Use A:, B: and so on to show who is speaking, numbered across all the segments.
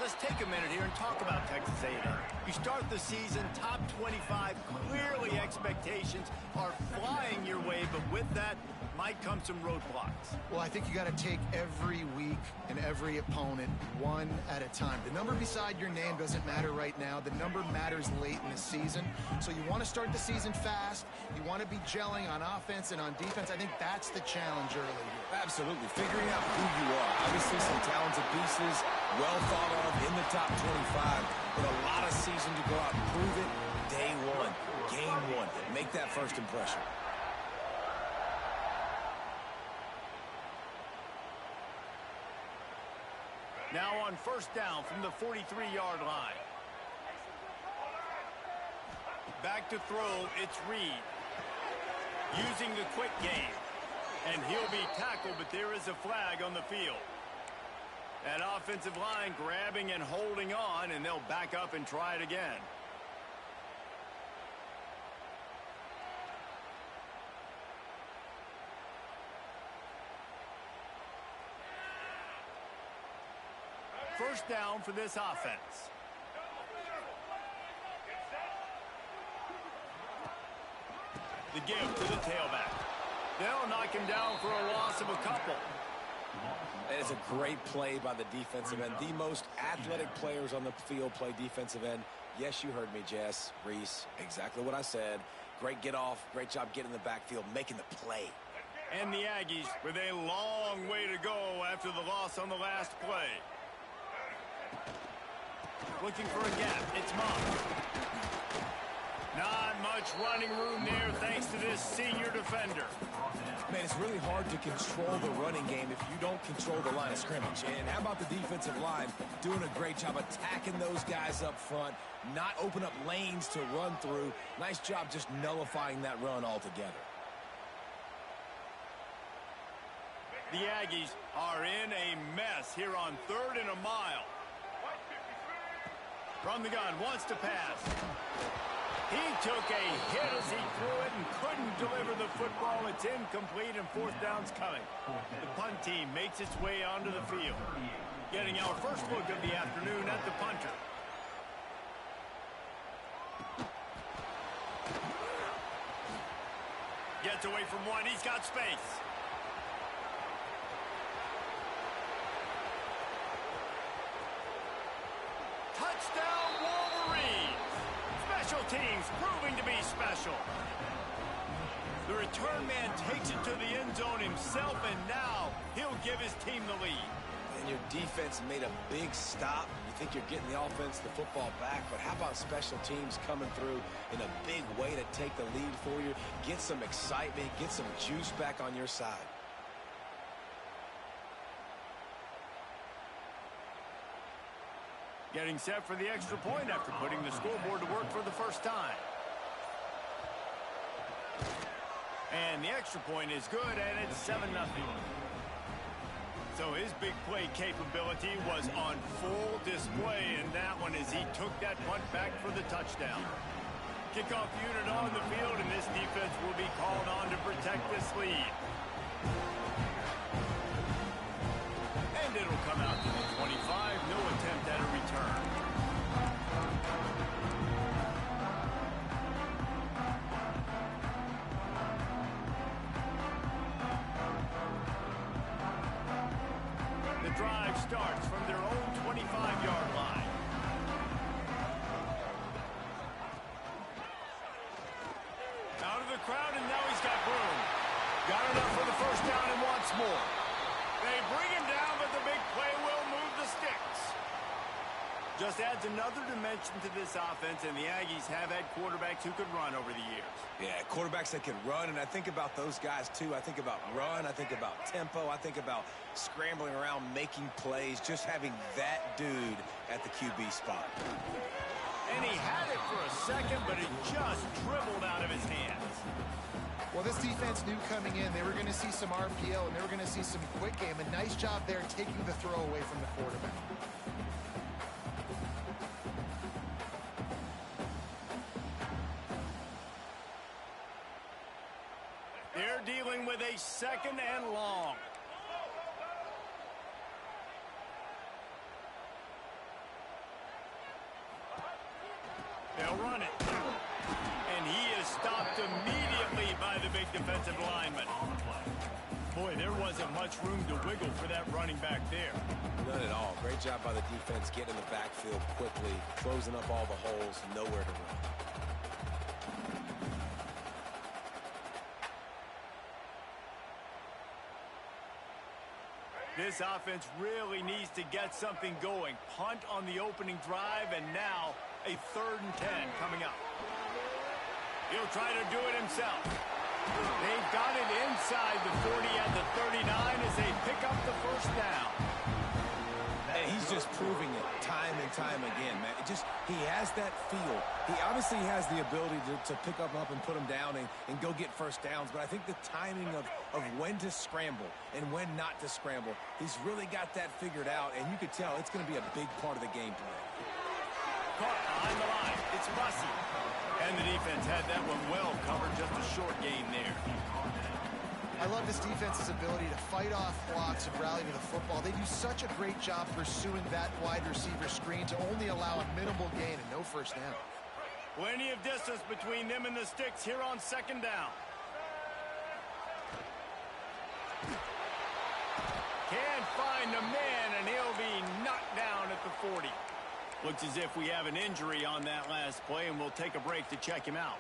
A: let's take a minute here and talk about Texas A&M. You start the season top 25. Clearly, expectations are flying your way, but with that might come some roadblocks.
B: Well, I think you got to take every week and every opponent one at a time. The number beside your name doesn't matter right now. The number matters late in the season. So you want to start the season fast. You want to be gelling on offense and on defense. I think that's the challenge early here.
C: Absolutely. Figuring out who you are. Obviously, some talented pieces, well thought of in the top 25, but a lot of season to go out and prove it. Day one, game one. Make that first impression.
A: Now on first down from the 43-yard line. Back to throw, it's Reed. Using the quick game. And he'll be tackled, but there is a flag on the field. That offensive line grabbing and holding on, and they'll back up and try it again. First down for this offense. The give to the tailback. They'll knock him down for a loss of a couple.
C: That is a great play by the defensive end. The most athletic players on the field play defensive end. Yes, you heard me, Jess, Reese. Exactly what I said. Great get off. Great job getting in the backfield, making the play.
A: And the Aggies with a long way to go after the loss on the last play. Looking for a gap. It's Mock. Not much running room there thanks to this senior defender.
C: Man, it's really hard to control the running game if you don't control the line of scrimmage. And how about the defensive line doing a great job attacking those guys up front, not open up lanes to run through. Nice job just nullifying that run altogether.
A: The Aggies are in a mess here on 3rd and a mile. From the gun, wants to pass. He took a hit as he threw it and couldn't deliver the football. It's incomplete and 4th down's coming. The punt team makes its way onto the field. Getting our first look of the afternoon at the punter. Gets away from one. He's got space. Touchdown, Wolverines! Special teams proving to be special. The return man takes it to the end zone himself, and now he'll give his team the lead.
C: And your defense made a big stop. You think you're getting the offense, the football back, but how about special teams coming through in a big way to take the lead for you? Get some excitement, get some juice back on your side.
A: Getting set for the extra point after putting the scoreboard to work for the first time. And the extra point is good, and it's 7-0. So his big play capability was on full display in that one as he took that punt back for the touchdown. Kickoff unit on the field, and this defense will be called on to protect this lead. And it'll come out to the 25. No attempt at a return. The drive starts from their own 25-yard line. Out of the crowd, and now he's got room. Got enough for the first down and wants more. They bring him down, but the big play will move the sticks. Just adds another dimension to this offense, and the Aggies have had quarterbacks who could run over the years.
C: Yeah, quarterbacks that can run, and I think about those guys too. I think about run, I think about tempo, I think about scrambling around, making plays, just having that dude at the QB spot.
A: And he had it for a second, but it just dribbled out of his hands.
B: Well, this defense knew coming in they were going to see some RPO and they were going to see some quick game. A nice job there taking the throw away from the quarterback.
A: They're dealing with a 2nd and long. the big defensive lineman. Boy, there wasn't much room to wiggle for that running back there.
C: None at all. Great job by the defense getting in the backfield quickly, closing up all the holes, nowhere to run.
A: This offense really needs to get something going. Punt on the opening drive, and now a 3rd and 10 coming up. He'll try to do it himself. They've got it inside the 40 at the 39 as they pick up the first down.
C: And he's just proving it time and time again, man. He has that feel. He obviously has the ability to pick up and put him down and go get first downs, but I think the timing of when to scramble and when not to scramble, he's really got that figured out, and you could tell it's going to be a big part of the game plan.
A: Caught behind the line. It's Bussey. And the defense had that one well covered, just a short gain there.
B: I love this defense's ability to fight off blocks and rally to the football. They do such a great job pursuing that wide receiver screen to only allow a minimal gain and no first down.
A: Plenty of distance between them and the sticks here on 2nd down. Can't find the man, and he'll be knocked down at the 40. Looks as if we have an injury on that last play, and we'll take a break to check him out.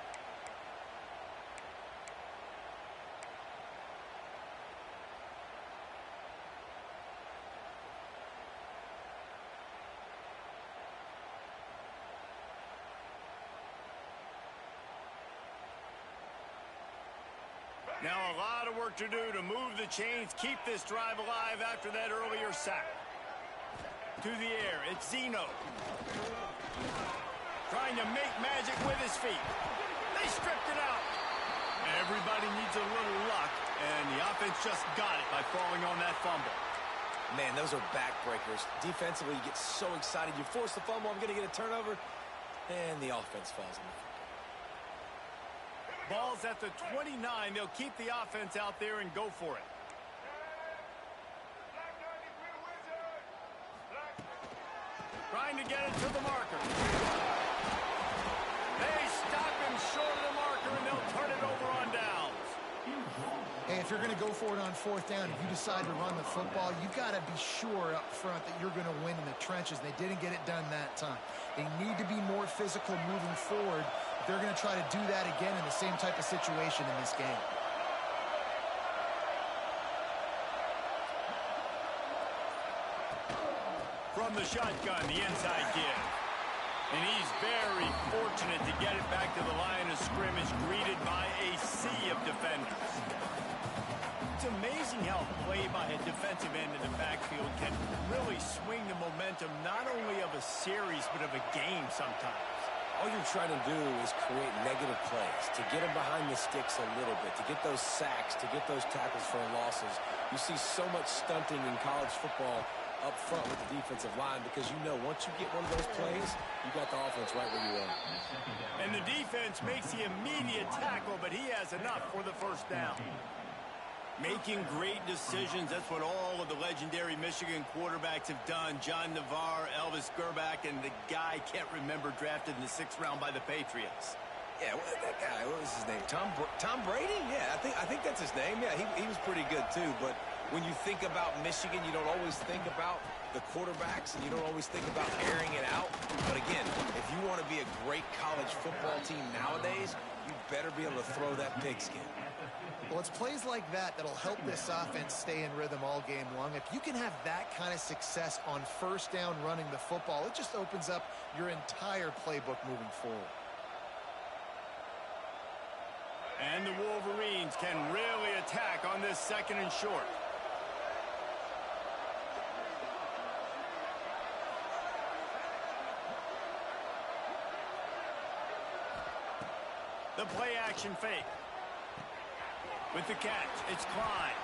A: Now a lot of work to do to move the chains, keep this drive alive after that earlier sack. To the air, it's Zeno. Trying to make magic with his feet. They stripped it out. Everybody needs a little luck, and the offense just got it by falling on that fumble.
C: Man, those are backbreakers. Defensively, you get so excited. You force the fumble, I'm going to get a turnover, and the offense falls in the football.
A: Ball's at the 29. They'll keep the offense out there and go for it. Trying to get it to the marker. They stop him short of the marker, and they'll turn it over on downs.
B: Hey, if you're going to go for it on 4th down, if you decide to run the football, you've got to be sure up front that you're going to win in the trenches. They didn't get it done that time. They need to be more physical moving forward. They're going to try to do that again in the same type of situation in this game.
A: From the shotgun, the inside give. And he's very fortunate to get it back to the line of scrimmage, greeted by a sea of defenders. It's amazing how play by a defensive end in the backfield can really swing the momentum not only of a series, but of a game sometimes.
C: All you're trying to do is create negative plays, to get them behind the sticks a little bit, to get those sacks, to get those tackles for losses. You see so much stunting in college football up front with the defensive line because you know once you get one of those plays, you got the offense right where you want.
A: And the defense makes the immediate tackle, but he has enough for the first down. Making great decisions, that's what all of the legendary Michigan quarterbacks have done. John Navarre, Elvis Gerbach, and the guy, can't remember, drafted in the 6th round by the Patriots.
C: Yeah, that guy, what was his name? Tom Brady? Yeah, I think that's his name. Yeah, he was pretty good too. But when you think about Michigan, you don't always think about the quarterbacks, and you don't always think about airing it out. But again, if you want to be a great college football team nowadays, you better be able to throw that pigskin.
B: Well, it's plays like that that'll help this offense stay in rhythm all game long. If you can have that kind of success on 1st down running the football, it just opens up your entire playbook moving forward.
A: And the Wolverines can really attack on this 2nd and short. The play action fake. With the catch, it's Klein.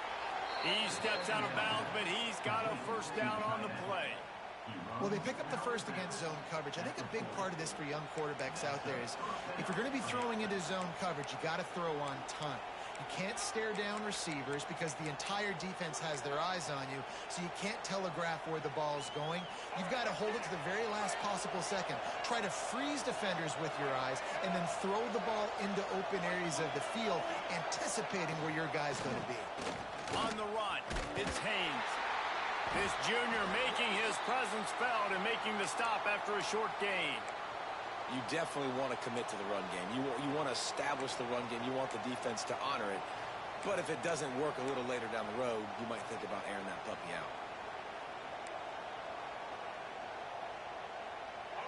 A: He steps out of bounds, but he's got a first down on the play.
B: Well, they pick up the first against zone coverage. I think a big part of this for young quarterbacks out there is if you're going to be throwing into zone coverage, you got to throw on time. You can't stare down receivers because the entire defense has their eyes on you, so you can't telegraph where the ball's going. You've got to hold it to the very last possible second. Try to freeze defenders with your eyes and then throw the ball into open areas of the field, anticipating where your guy's going to be.
A: On the run, it's Haynes. This junior making his presence felt and making the stop after a short gain.
C: You definitely want to commit to the run game. You want to establish the run game. You want the defense to honor it. But if it doesn't work a little later down the road, you might think about airing that puppy out.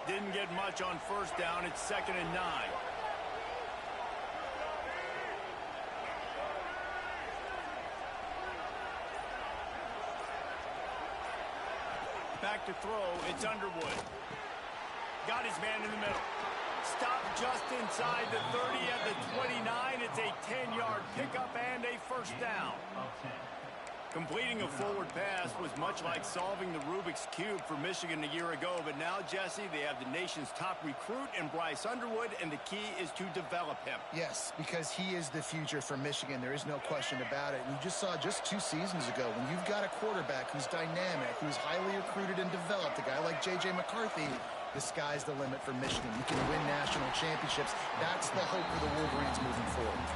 A: Didn't get much on first down. It's 2nd and 9. Back to throw. It's Underwood. Got his man in the middle. Stopped just inside the 30 at the 29. It's a 10-yard pickup and a first down. Completing a forward pass was much like solving the Rubik's Cube for Michigan a year ago, but now, Jesse, they have the nation's top recruit in Bryce Underwood, and the key is to develop him.
B: Yes, because he is the future for Michigan. There is no question about it. And you just saw just 2 seasons ago, when you've got a quarterback who's dynamic, who's highly recruited and developed, a guy like J.J. McCarthy, the sky's the limit for Michigan. You can win national championships. That's the hope for the Wolverines moving forward.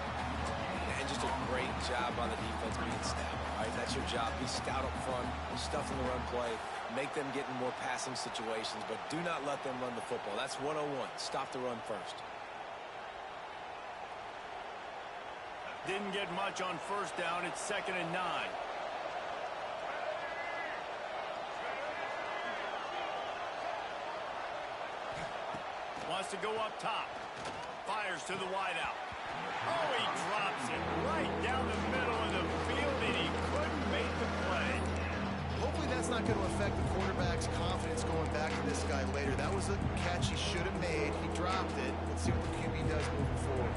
C: And just a great job on the defense being stout. All right, that's your job. Be stout up front, stuff in the run play, make them get in more passing situations, but do not let them run the football. That's 101. Stop the run first.
A: Didn't get much on first down. It's 2nd and 9. Wants to go up top. Fires to the wideout. Oh, he drops it right down the middle of the field, and he couldn't make the play.
B: Hopefully that's not going to affect the quarterback's confidence going back to this guy later. That was a catch he should have made. He dropped it. Let's see what the QB does moving forward.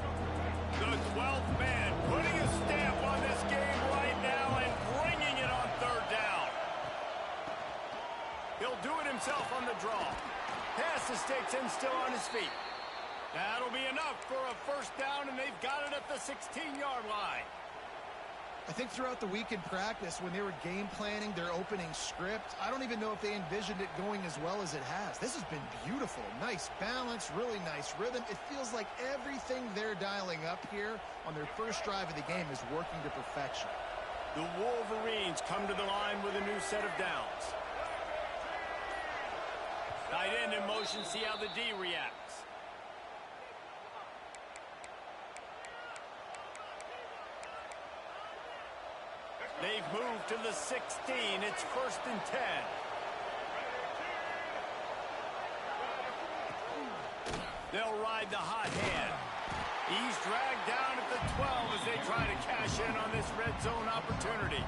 A: The 12th man putting a stamp on this game right now and bringing it on 3rd down. He'll do it himself on the draw. Pass the sticks and still on his feet. That'll be enough for a first down, and they've got it at the 16-yard line.
B: I think throughout the week in practice, when they were game planning their opening script, I don't even know if they envisioned it going as well as it has. This has been beautiful. Nice balance, really nice rhythm. It feels like everything they're dialing up here on their first drive of the game is working to perfection.
A: The Wolverines come to the line with a new set of downs. Tight end in motion, see how the D reacts. They've moved to the 16. It's 1st and 10. They'll ride the hot hand. He's dragged down at the 12 as they try to cash in on this red zone opportunity.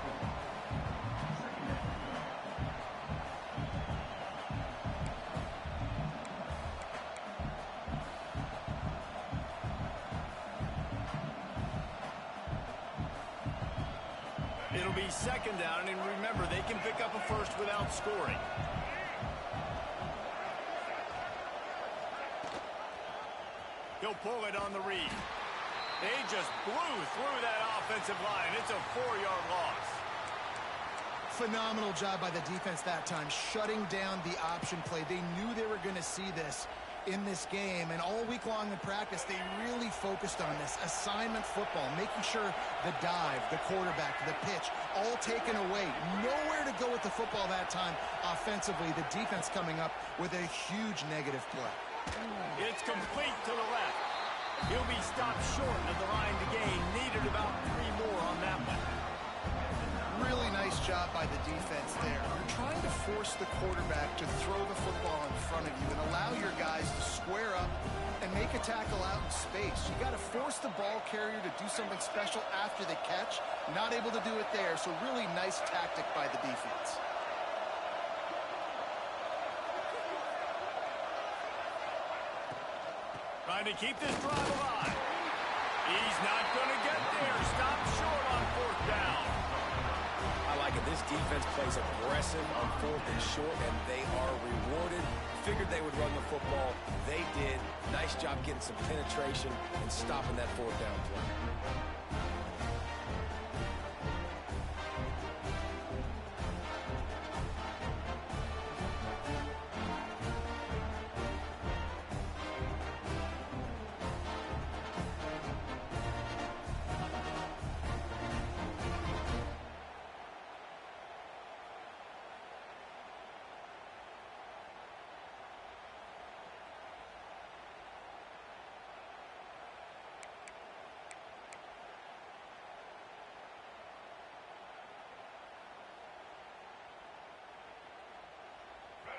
A: It'll be 2nd down, and remember, they can pick up a first without scoring. He'll pull it on the read. They just blew through that offensive line. It's a 4-yard loss.
B: Phenomenal job by the defense that time, shutting down the option play. They knew they were going to see this in this game, and all week long in practice, they really focused on this assignment football, making sure the dive, the quarterback, the pitch, all taken away. Nowhere to go with the football that time offensively. The defense coming up with a huge negative play.
A: It's complete to the left. He'll be stopped short of the line to gain. Needed about 3 more on that one.
B: Really nice job by the defense there. You're trying to force the quarterback to throw the football in front of you and allow your guys to square up and make a tackle out in space. You got to force the ball carrier to do something special after the catch. Not able to do it there, so really nice tactic by the defense.
A: Trying to keep this drive alive. He's not going to get there. Stopped short on 4th down.
C: I like it. This defense plays aggressive on 4th and short, and they are rewarded. Figured they would run the football. They did. Nice job getting some penetration and stopping that 4th down play.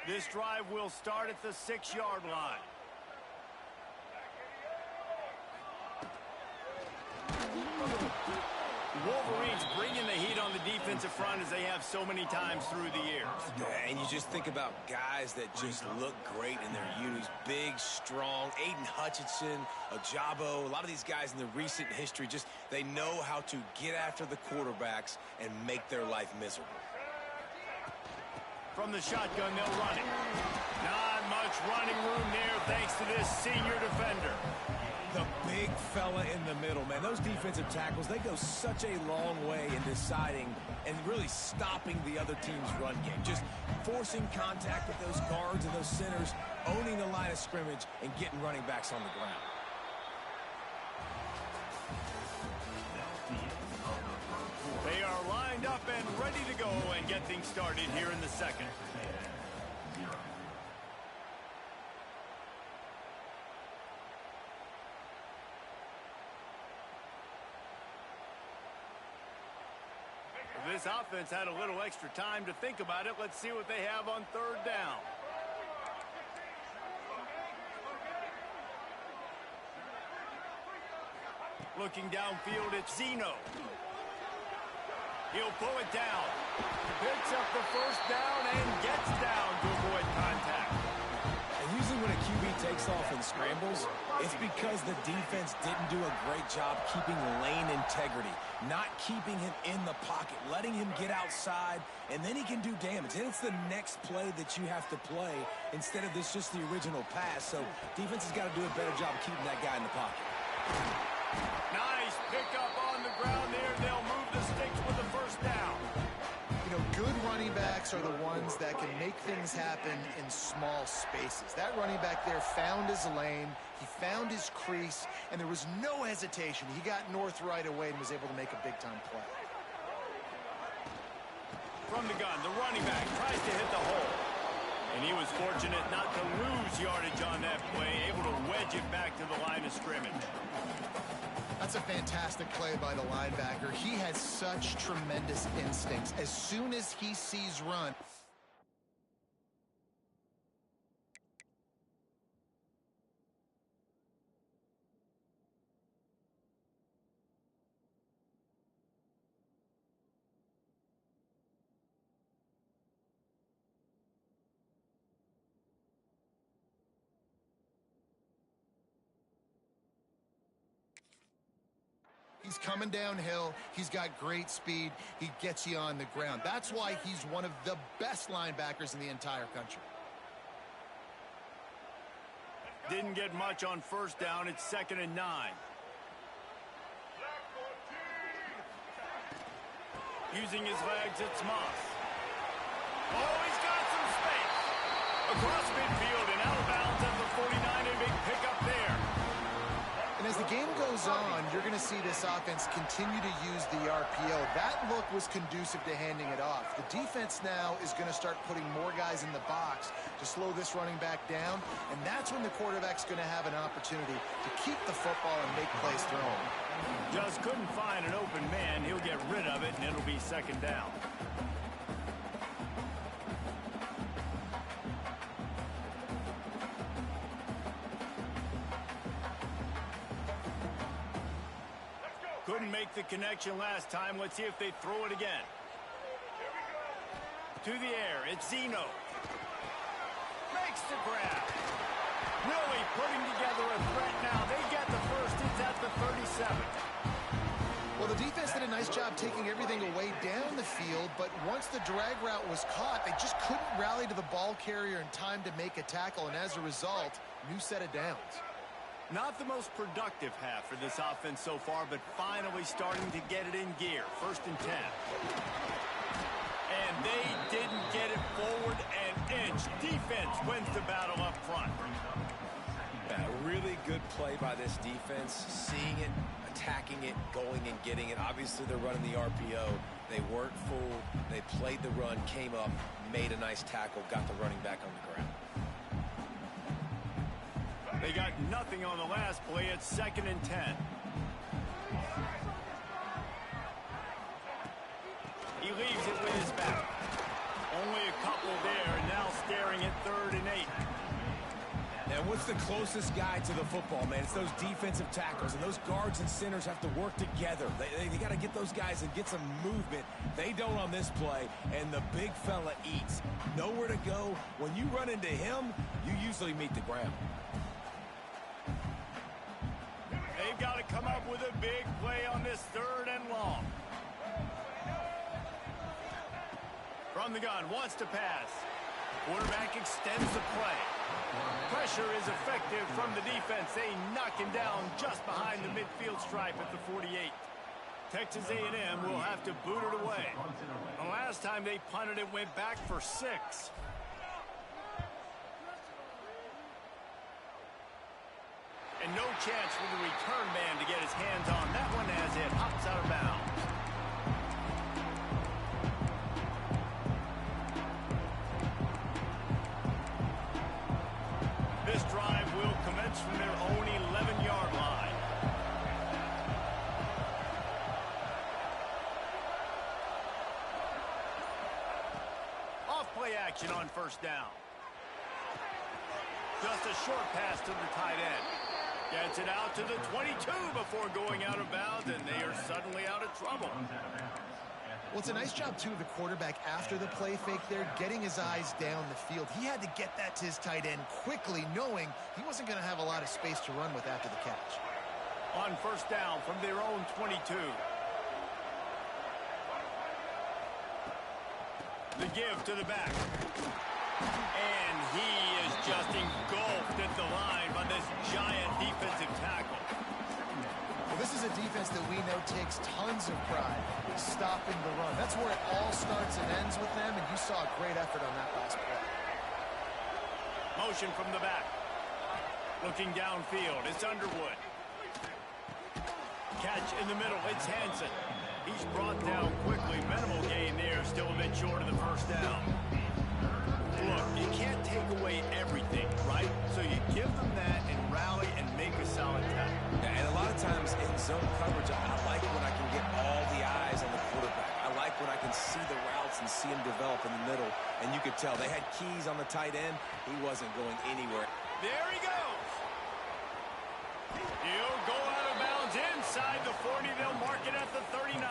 A: This drive will start at the 6-yard line. Wolverines bringing the heat on the defensive front as they have so many times through the years.
C: Yeah, and you just think about guys that just look great in their unis. Big, strong, Aiden Hutchinson, Ajabo, a lot of these guys in the recent history, just they know how to get after the quarterbacks and make their life miserable.
A: From the shotgun, they'll run it. Not much running room there thanks to this senior defender.
C: The big fella in the middle, man. Those defensive tackles, they go such a long way in deciding and really stopping the other team's run game. Just forcing contact with those guards and those centers, owning the line of scrimmage, and getting running backs on the ground.
A: They are lined up and ready to go and get things started here in the second. This offense had a little extra time to think about it. Let's see what they have on third down. Looking downfield, it's Zeno. He'll pull it down. Picks up the first down and gets down to avoid contact.
C: And usually when a QB takes off and scrambles, it's because the defense didn't do a great job keeping lane integrity, not keeping him in the pocket, letting him get outside, and then he can do damage. And it's the next play that you have to play instead of this just the original pass. So defense has got to do a better job keeping that guy in the pocket.
A: Nice pickup on the ground there. They'll move the sticks with the first down.
B: You know, good running backs are the ones that can make things happen in small spaces. That running back there found his lane, he found his crease, and there was no hesitation. He got north right away and was able to make a big-time play.
A: From the gun, the running back tries to hit the hole. And he was fortunate not to lose yardage on that play, able to wedge it back to the line of scrimmage.
B: That's a fantastic play by the linebacker. He has such tremendous instincts. As soon as he sees run, he's coming downhill. He's got great speed. He gets you on the ground. That's why he's one of the best linebackers in the entire country.
A: Didn't get much on first down. It's 2nd and 9. Using his legs, it's Moss. Oh, he's got some space. Across midfield and out of bounds at the 49. A big pickup there.
B: And as the game goes on, you're going to see this offense continue to use the RPO. That look was conducive to handing it off. The defense now is going to start putting more guys in the box to slow this running back down, and that's when the quarterback's going to have an opportunity to keep the football and make plays thrown.
A: Just couldn't find an open man. He'll get rid of it, and it'll be 2nd down. Couldn't make the connection last time. Let's see if they throw it again. To the air, it's Zeno. Makes the grab. Really putting together a threat now. They get the first. It's at the 37.
B: Well, the defense did a nice job taking everything away down the field, but once the drag route was caught, they just couldn't rally to the ball carrier in time to make a tackle, and as a result, new set of downs.
A: Not the most productive half for this offense so far, but finally starting to get it in gear. 1st and 10. And they didn't get it forward an inch. Defense wins the battle up front.
C: Yeah, really good play by this defense. Seeing it, attacking it, going and getting it. Obviously, they're running the RPO. They weren't fooled. They played the run, came up, made a nice tackle, got the running back on the ground.
A: They got nothing on the last play. It's 2nd and 10. He leaves it with his back. Only a couple there, and now staring at
C: And what's the closest guy to the football, man? It's those defensive tackles, and those guards and centers have to work together. They got to get those guys and get some movement. They don't on this play, and the big fella eats. Nowhere to go. When you run into him, you usually meet the ground.
A: They've got to come up with a big play on this 3rd and long. From the gun, wants to pass. Quarterback extends the play. Pressure is effective from the defense. They knock him down just behind the midfield stripe at the 48. Texas A&M will have to boot it away. The last time they punted it went back for 6. And no chance for the return man to get his hands on that one as it hops out of bounds. This drive will commence from their own 11-yard line. Off play action on 1st down. Just a short pass to the tight end. Gets it out to the 22 before going out of bounds, and they are suddenly out of trouble.
B: Well, it's a nice job, too, of the quarterback after the play fake there, getting his eyes down the field. He had to get that to his tight end quickly, knowing he wasn't going to have a lot of space to run with after the catch.
A: On 1st down from their own 22. The give to the back. And he is just engulfed at the line by this giant defensive tackle.
B: Well, this is a defense that we know takes tons of pride stopping the run. That's where it all starts and ends with them, and you saw a great effort on that last play.
A: Motion from the back. Looking downfield, it's Underwood. Catch in the middle, it's Hansen. He's brought down quickly. Minimal gain there, still a bit short of the 1st down. Look, you can't take away everything, right? So you give them that and rally and make a solid tackle.
C: And a lot of times in zone coverage, I like when I can get all the eyes on the quarterback. I like when I can see the routes and see him develop in the middle. And you could tell they had keys on the tight end. He wasn't going anywhere.
A: There he goes. He'll go out of bounds inside the 40. They'll mark it at the 39.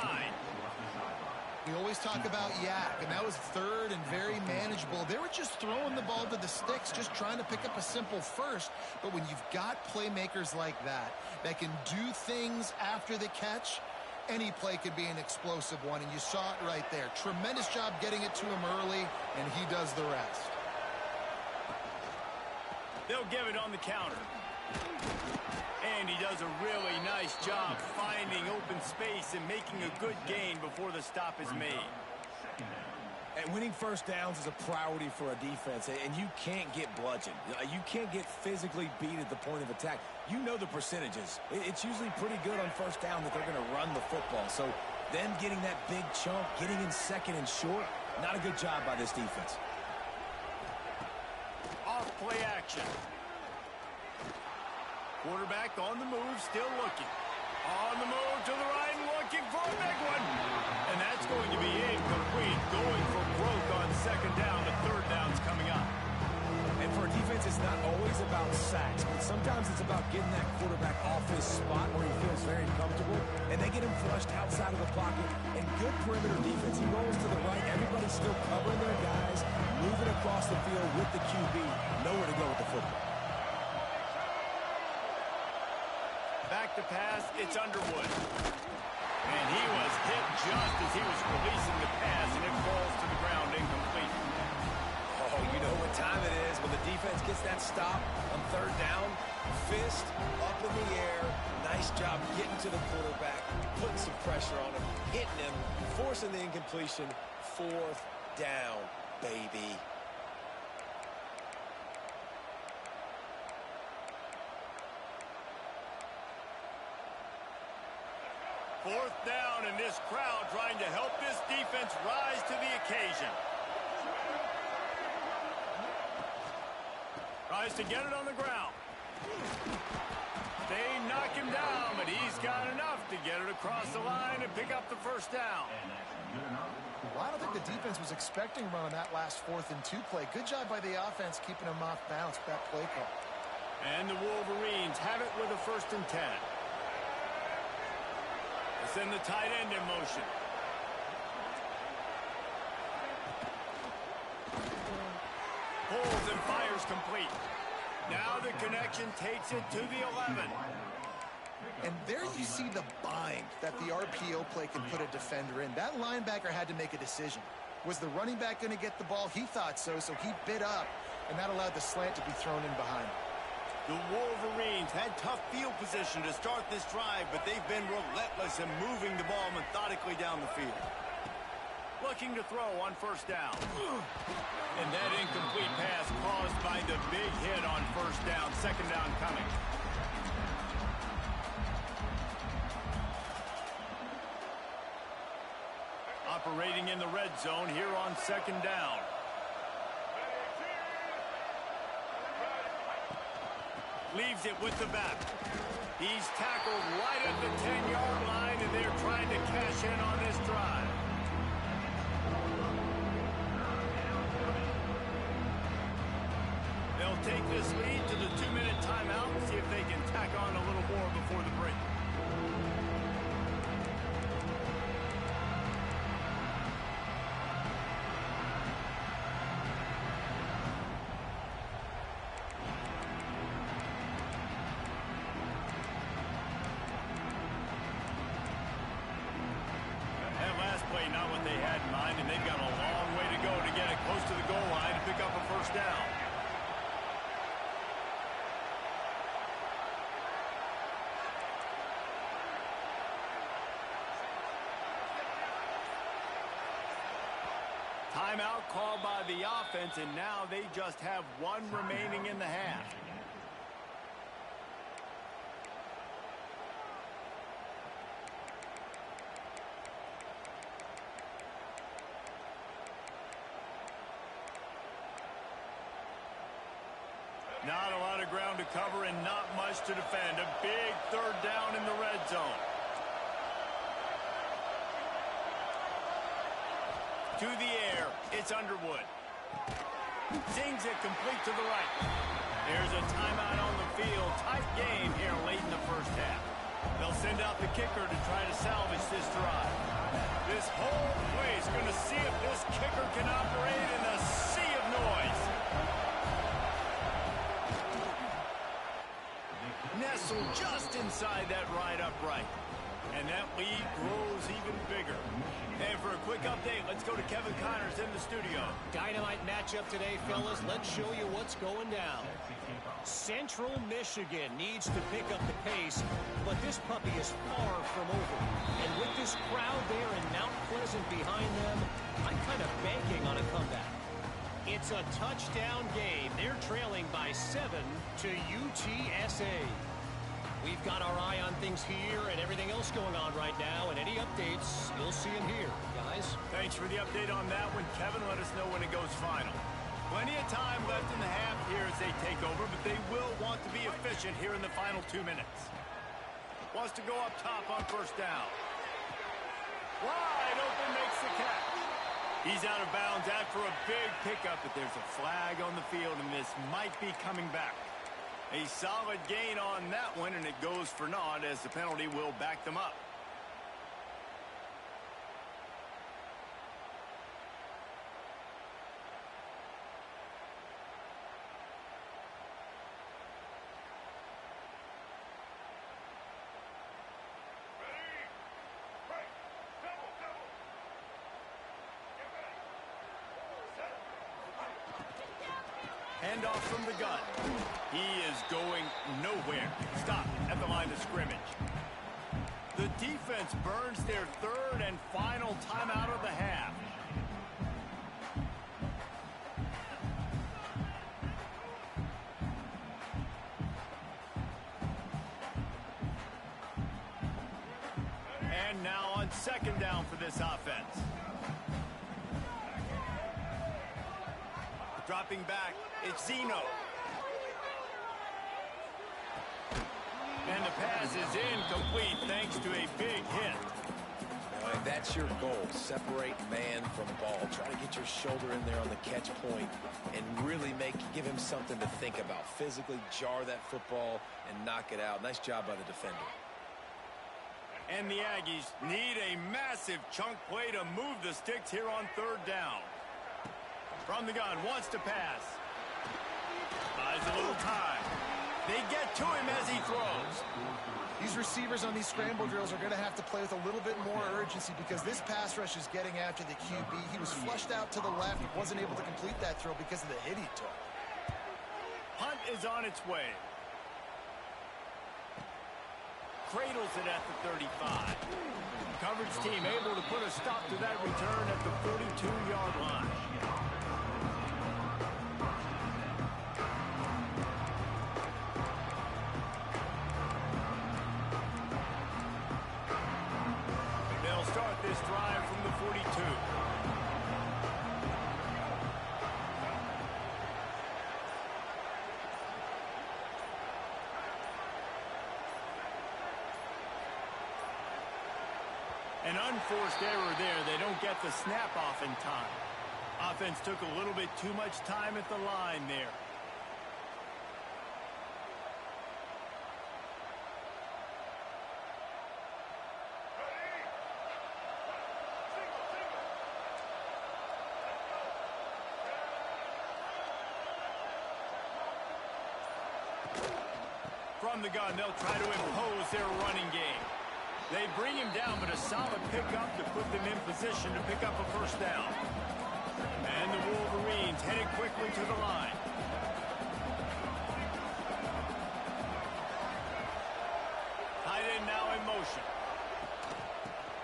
B: We always talk about yak, and that was 3rd and very manageable. They were just throwing the ball to the sticks, just trying to pick up a simple first. But when you've got playmakers like that can do things after the catch, any play could be an explosive one, and you saw it right there. Tremendous job getting it to him early, and he does the rest.
A: They'll give it on the counter. And he does a really nice job finding open space and making a good gain before the stop is made.
C: And winning 1st downs is a priority for a defense, and you can't get bludgeoned. You can't get physically beat at the point of attack. You know the percentages. It's usually pretty good on 1st down that they're going to run the football. So them getting that big chunk, getting in 2nd and short, not a good job by this defense.
A: Off play action. Quarterback on the move, still looking. On the move to the right, looking for a big one. And that's going to be incomplete. Going for broke on 2nd down. The 3rd down's coming up.
C: And for a defense, it's not always about sacks, but sometimes it's about getting that quarterback off his spot where he feels very comfortable, and they get him flushed outside of the pocket. And good perimeter defense. He rolls to the right. Everybody's still covering their guys, moving across the field with the QB. Nowhere to go with the football.
A: Back to pass, it's Underwood. And he was hit just as he was releasing the pass, and it falls to the ground incomplete.
C: Oh, you know what time it is when the defense gets that stop on 3rd down. Fist up in the air. Nice job getting to the quarterback, putting some pressure on him, hitting him, forcing the incompletion. 4th down, baby.
A: Fourth down, and this crowd trying to help this defense rise to the occasion. Tries to get it on the ground. They knock him down, but he's got enough to get it across the line and pick up the 1st down.
B: Well, I don't think the defense was expecting run on that last 4th and 2 play. Good job by the offense keeping him off balance with that play call.
A: And the Wolverines have it with a 1st and 10. They send the tight end in motion. Pulls and fires complete. Now the connection takes it to the 11.
B: And there you see the bind that the RPO play can put a defender in. That linebacker had to make a decision. Was the running back going to get the ball? He thought so, so he bit up, and that allowed the slant to be thrown in behind.
A: The Wolverines had tough field position to start this drive, but they've been relentless in moving the ball methodically down the field. Looking to throw on 1st down. And that incomplete pass caused by the big hit on 1st down. 2nd down coming. Operating in the red zone here on 2nd down. Leaves it with the back. He's tackled right at the 10-yard line, and they're trying to cash in on this drive. They'll take this lead to the 2-minute timeout and see if they can tack on a little more before the break. Not what they had in mind, and they've got a long way to go to get it close to the goal line to pick up a 1st down. Timeout called by the offense, and now they just have 1 remaining in the half. Not a lot of ground to cover and not much to defend. A big 3rd down in the red zone. To the air, it's Underwood. Zings it complete to the right. There's a timeout on the field. Tight game here late in the 1st half. They'll send out the kicker to try to salvage this drive. This whole place going to see if this kicker can operate in the sea of noise. Nestled just inside that right upright. And that lead grows even bigger. And for a quick update, let's go to Kevin Connors in the studio.
D: Dynamite matchup today, fellas. Let's show you what's going down. Central Michigan needs to pick up the pace, but this puppy is far from over. And with this crowd there in Mount Pleasant behind them, I'm kind of banking on a comeback. It's a touchdown game. They're trailing by 7 to UTSA. We've got our eye on things here and everything else going on right now, and any updates, you'll see them here, guys.
A: Thanks for the update on that one, Kevin. Let us know when it goes final. Plenty of time left in the half here as they take over, but they will want to be efficient here in the final 2 minutes. Wants to go up top on 1st down. Wide open, makes the catch. He's out of bounds after a big pickup, but there's a flag on the field, and this might be coming back. A solid gain on that one, and it goes for naught as the penalty will back them up. Handoff from the gun. He is going nowhere. Stop at the line of scrimmage. The defense burns their 3rd and final timeout of the half. And now on 2nd down for this offense. Dropping back, it's Zeno. And the pass is incomplete thanks to a big hit.
C: right? That's your goal. Separate man from ball. Try to get your shoulder in there on the catch point and really give him something to think about. Physically jar that football and knock it out. Nice job by the defender.
A: And the Aggies need a massive chunk play to move the sticks here on third down. From the gun, wants to pass. Buys a little time. They get to him as he throws.
B: These receivers on these scramble drills are going to have to play with a little bit more urgency because this pass rush is getting after the QB. He was flushed out to the left. He wasn't able to complete that throw because of the hit he took.
A: Punt is on its way. Cradles it at the 35. Coverage team able to put a stop to that return at the 42-yard line. They'll start this drive from the 42. An unforced error there. They don't get the snap off in time. Offense took a little bit too much time at the line there. From the gun, they'll try to impose their running game. They bring him down, but a solid pickup to put them in position to pick up a first down. And the Wolverines headed quickly to the line. Tight end now in motion.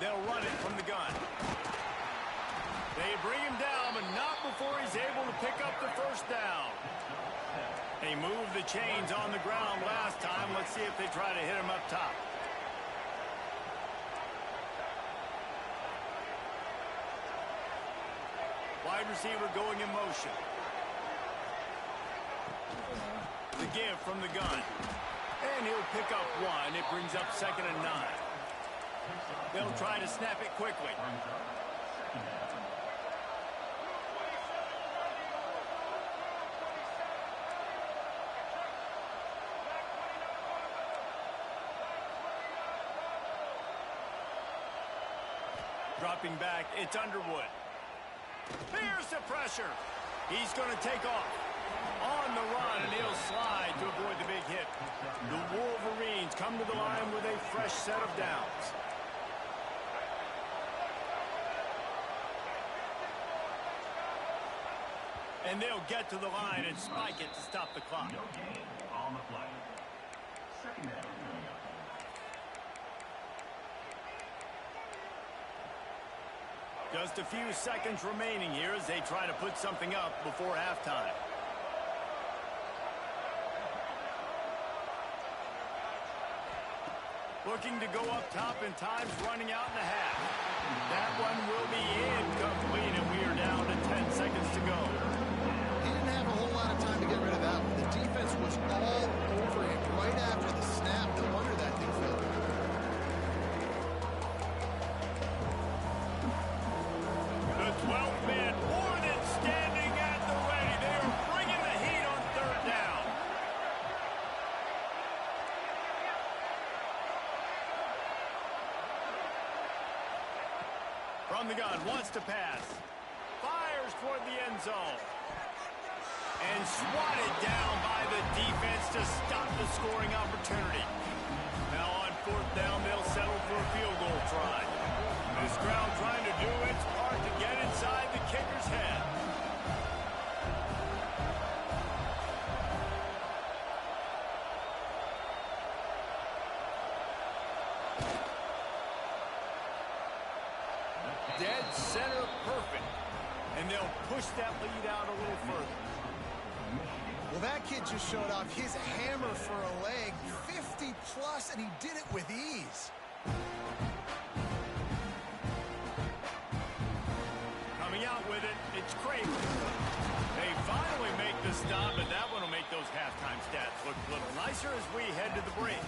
A: They'll run it from the gun. They bring him down, but not before he's able to pick up the first down. They moved the chains on the ground last time. Let's see if they try to hit him up top. Wide receiver going in motion. The give from the gun. And he'll pick up one. It brings up 2nd and 9. They'll try to snap it quickly. Dropping back, it's Underwood. Here's the pressure. He's going to take off. On the run, and he'll slide to avoid the big hit. The Wolverines come to the line with a fresh set of downs. And they'll get to the line and spike it to stop the clock.
E: On the play. 2nd down.
A: Just a few seconds remaining here as they try to put something up before halftime. Looking to go up top, and time's running out in the half. That one will be incomplete, and we are down to 10 seconds to go.
B: He didn't have a whole lot of time to get rid of that one. The defense was all over him right after the snap. No wonder that thing fell.
A: The 12th man more than standing at the ready. They are bringing the heat on third down. From the gun, wants to pass. Fires toward the end zone. And swatted down by the defense to stop the scoring opportunity. Now on 4th down, they'll settle for a field goal try. This crowd trying to do its part to get inside the kicker's head. Dead center perfect. And they'll push that lead out a little further.
B: Well, that kid just showed off his hammer for a leg, 50 plus, and he did it with ease.
A: Coming out with it, it's Craven. They finally make the stop, and that one will make those halftime stats look a little nicer as we head to the break.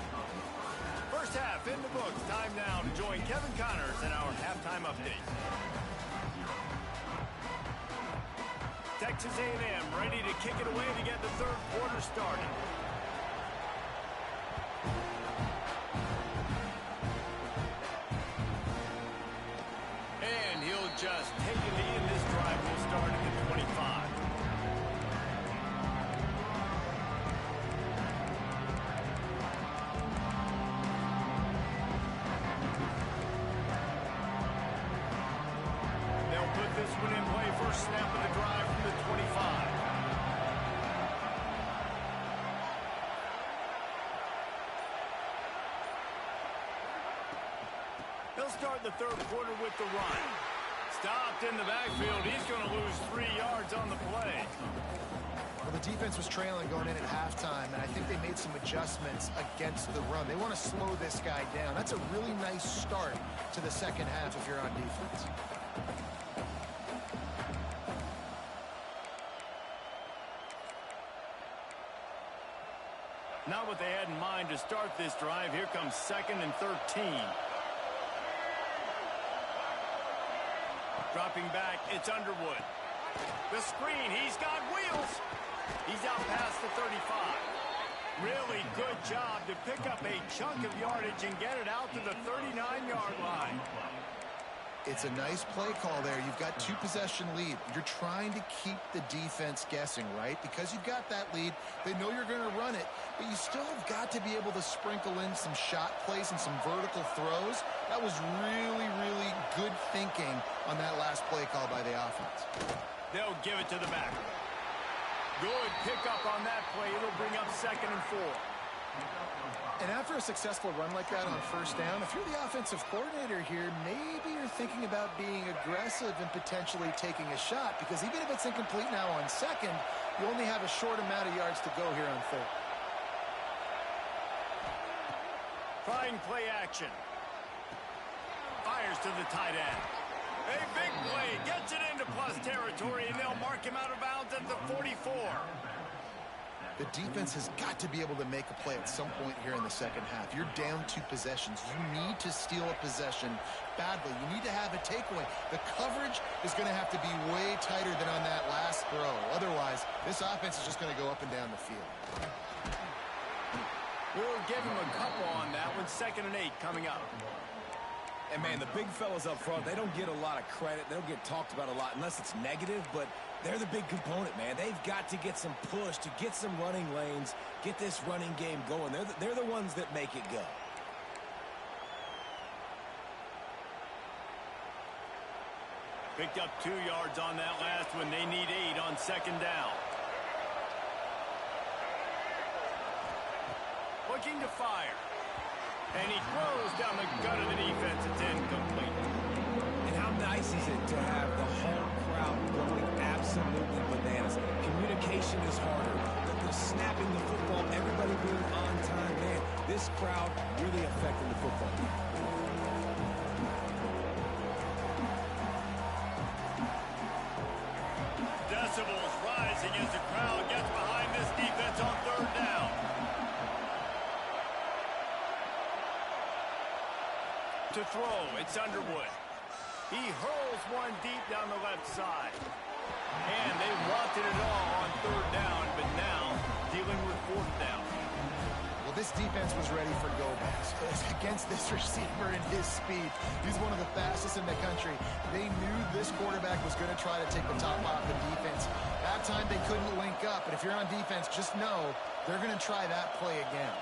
A: First half in the books. Time now to join Kevin Connors in our halftime update. Texas A&M ready to kick it away to get the third quarter started. And he'll just take a knee, and this drive will start at the 25. They'll put this one in play. First snap of the drive from the 25. He'll start the third quarter with the run. Stopped in the backfield. He's going to lose 3 yards on the play.
B: Well, the defense was trailing going in at halftime, and I think they made some adjustments against the run. They want to slow this guy down. That's a really nice start to the second half if you're on defense.
A: Not what they had in mind to start this drive. Here comes 2nd and 13. Dropping back, it's Underwood. The screen, he's got wheels. He's out past the 35. Really good job to pick up a chunk of yardage and get it out to the 39-yard line.
B: It's a nice play call there. You've got 2-possession lead. You're trying to keep the defense guessing, right? Because you've got that lead, they know you're going to run it, but you still have got to be able to sprinkle in some shot plays and some vertical throws. That was really, really good thinking on that last play call by the offense.
A: They'll give it to the back. Good pickup on that play. It'll bring up 2nd and 4.
B: And after a successful run like that on first down, if you're the offensive coordinator here, maybe you're thinking about being aggressive and potentially taking a shot, because even if it's incomplete now on 2nd, you only have a short amount of yards to go here on 3rd.
A: Trying play action. Fires to the tight end. A big play. Gets it into plus territory, and they'll mark him out of bounds at the 44.
B: The defense has got to be able to make a play at some point here in the second half. You're down 2 possessions. You need to steal a possession badly. You need to have a takeaway. The coverage is going to have to be way tighter than on that last throw. Otherwise, this offense is just going to go up and down the field.
A: We'll give him a couple on that one. 2nd and 8 coming up.
C: And, man, the big fellas up front, they don't get a lot of credit. They don't get talked about a lot unless it's negative, but they're the big component, man. They've got to get some push, to get some running lanes, get this running game going. They're the ones that make it go.
A: Picked up 2 yards on that last one. They need 8 on 2nd down. Looking to fire. And he throws down the gut of the defense. It's incomplete.
C: And how nice is it to have the whole crowd going absolutely bananas? Communication is harder. The snapping the football, everybody being on time, man. This crowd really affecting the football game.
A: Decibels rising as the crowd gets behind this defense on 3rd down. To throw, it's Underwood. He hurls one deep down the left side. And they wanted it all on 3rd down, but now dealing with 4th down.
B: Well, this defense was ready for go-backs. Against this receiver and his speed, he's one of the fastest in the country. They knew this quarterback was going to try to take the top off the defense. That time they couldn't link up, but if you're on defense, just know they're going to try that play again.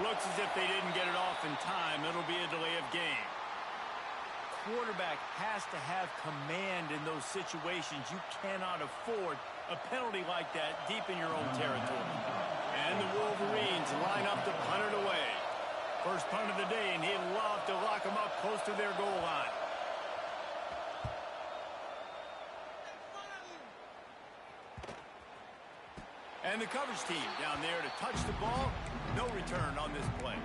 A: Looks as if they didn't get it off in time. It'll be a delay of game. Quarterback has to have command in those situations. You cannot afford a penalty like that deep in your own territory. And the Wolverines line up to punt it away. First punt of the day, and he'd love to lock them up close to their goal line. And the coverage team down there to touch the ball. No return on this play.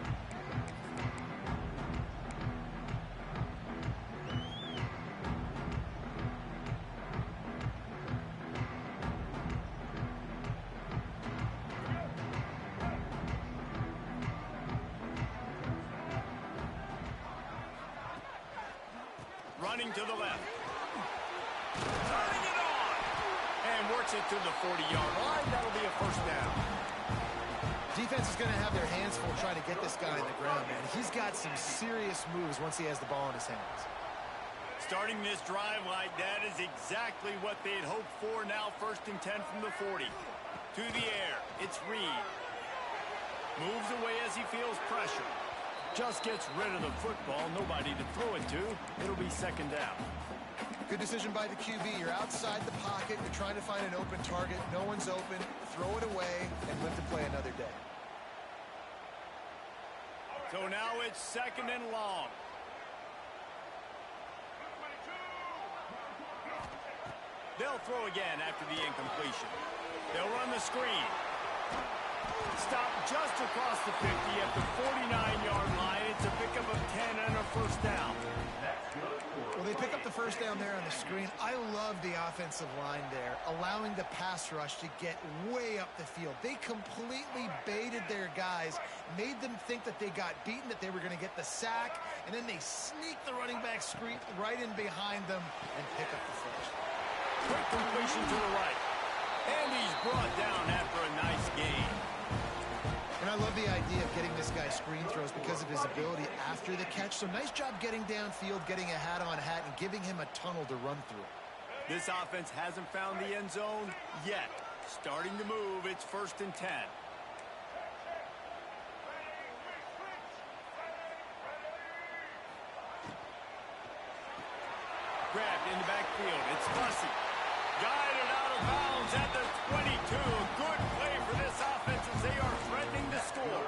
A: Running to the left. Turning it on. And works it to the 40-yard line. That'll be a first down.
B: Defense is going to have their hands full trying to get this guy in the ground, man. He's got some serious moves once he has the ball in his hands.
A: Starting this drive like that is exactly what they'd hoped for. Now 1st and 10 from the 40. To the air. It's Reed. Moves away as he feels pressure. Just gets rid of the football. Nobody to throw it to. It'll be 2nd down.
B: Good decision by the QB. You're outside the pocket. You're trying to find an open target. No one's open. Throw it away and live to play another day.
A: So now it's 2nd and long. They'll throw again after the incompletion. They'll run the screen. Stop just across the 50 at the 49-yard line. It's a pickup of 10 and a first down.
B: Well, they pick up the first down there on the screen. I love the offensive line there, allowing the pass rush to get way up the field. They completely baited their guys, made them think that they got beaten, that they were going to get the sack, and then they sneak the running back screen right in behind them and pick up the first.
A: Quick completion to the right. And he's brought down after a nice gain.
B: And I love the idea of getting this guy screen throws because of his ability after the catch. So nice job getting downfield, getting a hat-on-hat, and giving him a tunnel to run through.
A: This offense hasn't found the end zone yet. Starting to move, it's 1st and 10. Grabbed in the backfield. It's Fussy. Guided out of bounds at the 22. Good play for this offense as they are threatening to score.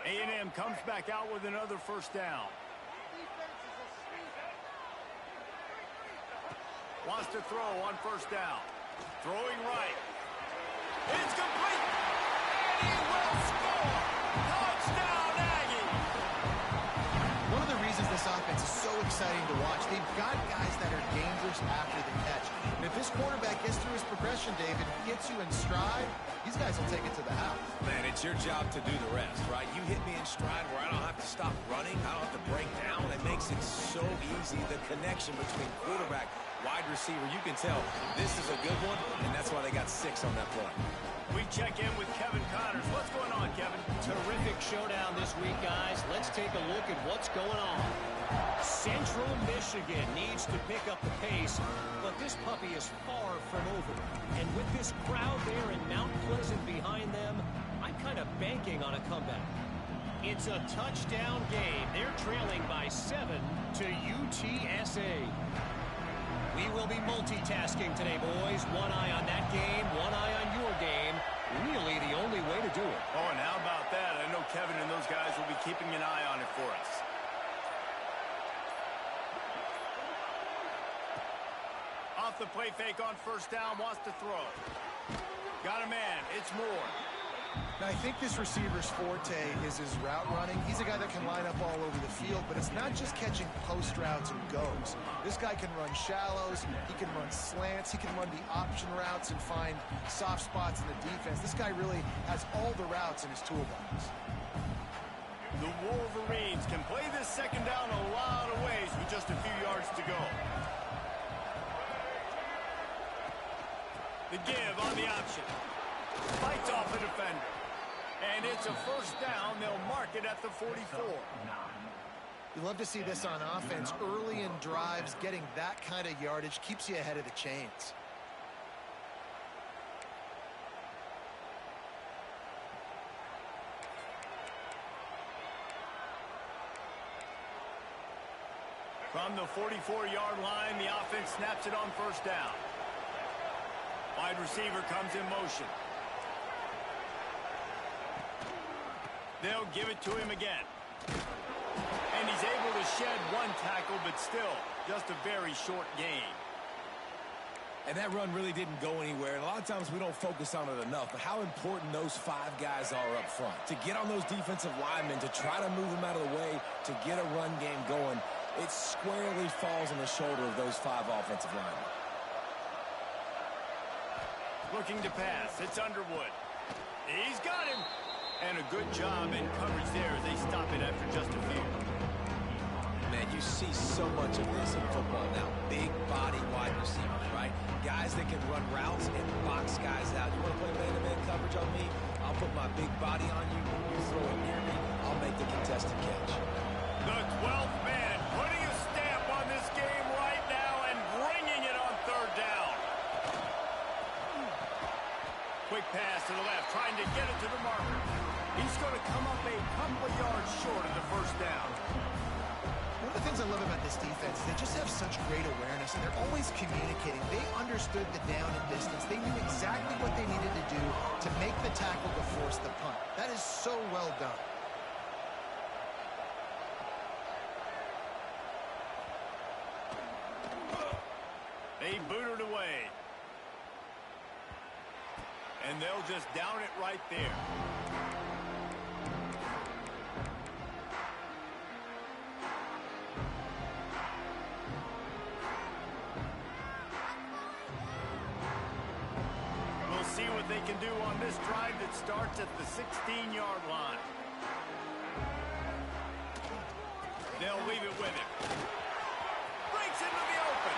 A: A&M comes back out with another first down. Wants to throw on first down. Throwing right. It's complete. And he will score. Touchdown, Aggie.
B: One of the reasons this offense is so exciting to watch, they've got guys that are dangerous after the catch. And if this quarterback gets through his progression, David, gets you in stride, these guys will take it to the house.
C: Man, it's your job to do the rest, right? You hit me in stride where I don't have to stop running. I don't have to break down. It makes it so easy. The connection between quarterback, wide receiver, you can tell this is a good one, and that's why they got 6 on that play.
A: We check in with Kevin Connors. What's going on, Kevin?
D: Terrific showdown this week, guys. Let's take a look at what's going on. Central Michigan needs to pick up the pace, but this puppy is far from over. And with this crowd there in Mount Pleasant behind them, I'm kind of banking on a comeback. It's a touchdown game. They're trailing by 7 to UTSA. We will be multitasking today, boys. One eye on that game, one eye on your game. Really the only way to do it.
A: Oh, and how about that? I know Kevin and those guys will be keeping an eye on it for us. Off the play fake on first down, wants to throw. Got a man, it's Moore.
B: Now, I think this receiver's forte is his route running. He's a guy that can line up all over the field, but it's not just catching post routes and goes. This guy can run shallows, he can run slants, he can run the option routes and find soft spots in the defense. This guy really has all the routes in his toolbox.
A: The Wolverines can play this second down a lot of ways with just a few yards to go. The give on the option. Fights off the defender. And it's a first down. They'll mark it at the 44.
B: You love to see this on offense. Early in drives, getting that kind of yardage keeps you ahead of the chains.
A: From the 44-yard line, the offense snaps it on first down. Wide receiver comes in motion. They'll give it to him again. And he's able to shed one tackle, but still, just a very short gain.
C: And that run really didn't go anywhere. And a lot of times we don't focus on it enough, but how important those 5 guys are up front. To get on those defensive linemen, to try to move them out of the way, to get a run game going, it squarely falls on the shoulder of those 5 offensive linemen.
A: Looking to pass. It's Underwood. He's got him. And a good job in coverage there as they stop it after just a few.
C: Man, you see so much of this in football now. Big body wide receivers, right? Guys that can run routes and box guys out. You want to play man-to-man coverage on me? I'll put my big body on you. You throw it near me, I'll make the contested catch.
A: The 12th man putting a stamp on this game right now and bringing it on third down. Quick pass to the left, trying to get it to the marker. He's going to come up a couple of yards short of the first down.
B: One of the things I love about this defense is they just have such great awareness, and they're always communicating. They understood the down and distance. They knew exactly what they needed to do to make the tackle to force the punt. That is so well done.
A: They boot it away. And they'll just down it right there. We'll see what they can do on this drive that starts at the 16-yard line. They'll leave it with him. Breaks into the open.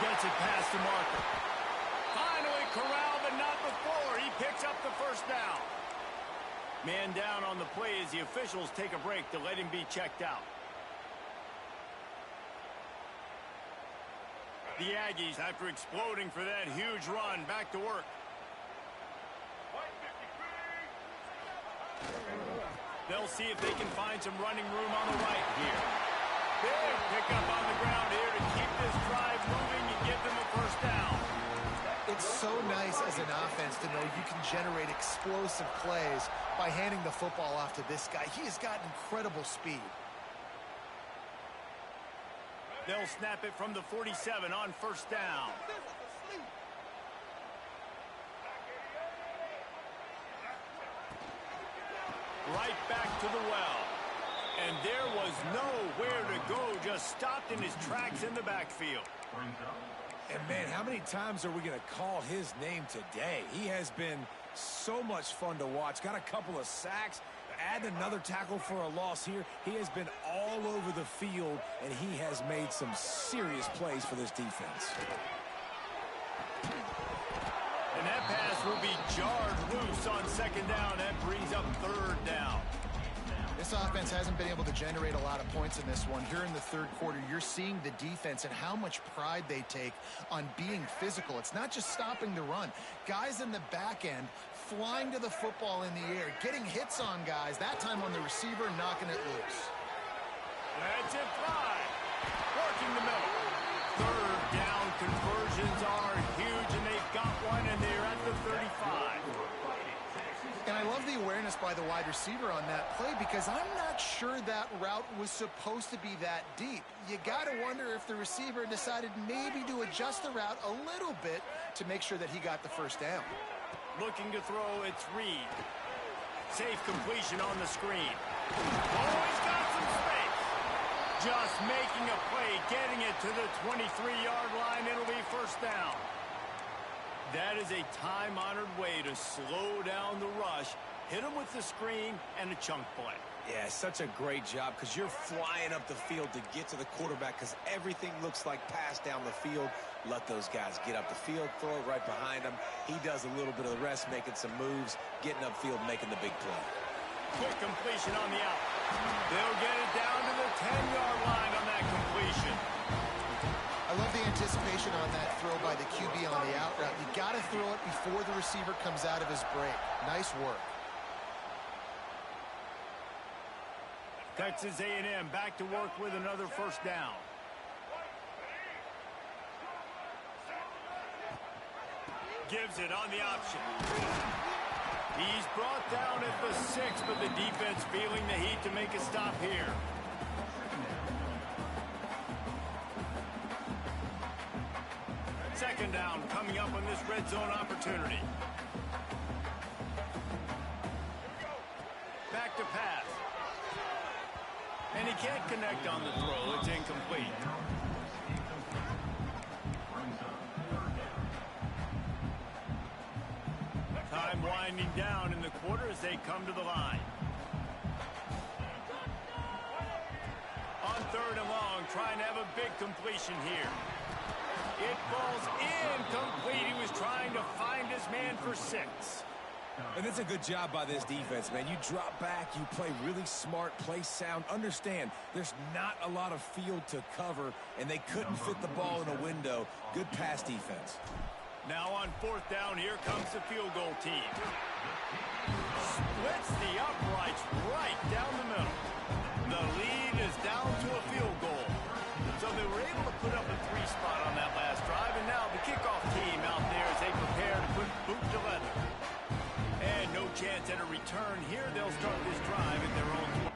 A: Gets it past the marker. Finally corralled, but not before. He picks up the first down. Man down on the play as the officials take a break to let him be checked out. The Aggies, after exploding for that huge run, back to work. They'll see if they can find some running room on the right here. Big pickup on the ground here to keep this drive moving and give them a first down.
B: It's so nice as an offense to know you can generate explosive plays by handing the football off to this guy. He has got incredible speed.
A: They'll snap it from the 47 on first down. Right back to the well. And there was nowhere to go, just stopped in his tracks in the backfield.
C: And, man, how many times are we going to call his name today? He has been so much fun to watch. Got a couple of sacks. Add another tackle for a loss here. He has been all over the field, and he has made some serious plays for this defense.
A: And that pass will be jarred loose on second down. That brings up third down.
B: This offense hasn't been able to generate a lot of points in this one. Here in the third quarter, you're seeing the defense and how much pride they take on being physical. It's not just stopping the run. Guys in the back end flying to the football in the air, getting hits on guys, that time on the receiver, knocking it loose.
A: That's it, fly. Working the middle. Third down conversions are huge, and they've got one, and they're at the 35.
B: And I love the awareness by the wide receiver on that play because I'm not sure that route was supposed to be that deep. You got to wonder if the receiver decided maybe to adjust the route a little bit to make sure that he got the first down.
A: Looking to throw, it's Reed. Safe completion on the screen. Oh, he's got some space. Just making a play, getting it to the 23-yard line. It'll be first down. That is a time-honored way to slow down the rush, hit him with the screen, and a chunk play.
C: Yeah, such a great job because you're flying up the field to get to the quarterback because everything looks like pass down the field. Let those guys get up the field, throw it right behind him. He does a little bit of the rest, making some moves, getting upfield, making the big play.
A: Quick completion on the out. They'll get it down to the 10-yard line on that completion.
B: I love the anticipation on that throw by the QB on the out route. You got to throw it before the receiver comes out of his break. Nice work.
A: Texas A&M back to work with another first down. gives it on the option. He's brought down at the 6, but the defense feeling the heat to make a stop here. Second down coming up on this red zone opportunity. Back to pass. And he can't connect on the throw. It's incomplete. Time winding down in the quarter as they come to the line. On third and long, trying to have a big completion here. It falls incomplete. He was trying to find his man for 6.
C: And it's a good job by this defense, man. You drop back, you play really smart, play sound. Understand, there's not a lot of field to cover, and they couldn't fit the ball in a window. Good pass defense.
A: Now on fourth down, here comes the field goal team. Splits the uprights right down the middle. The lead is down to a field goal. So they were able to put up a 3 spot on that last drive, and now the kickoff team out there as they prepare to put boot to leather. And no chance at a return here. They'll start this drive at their own 20.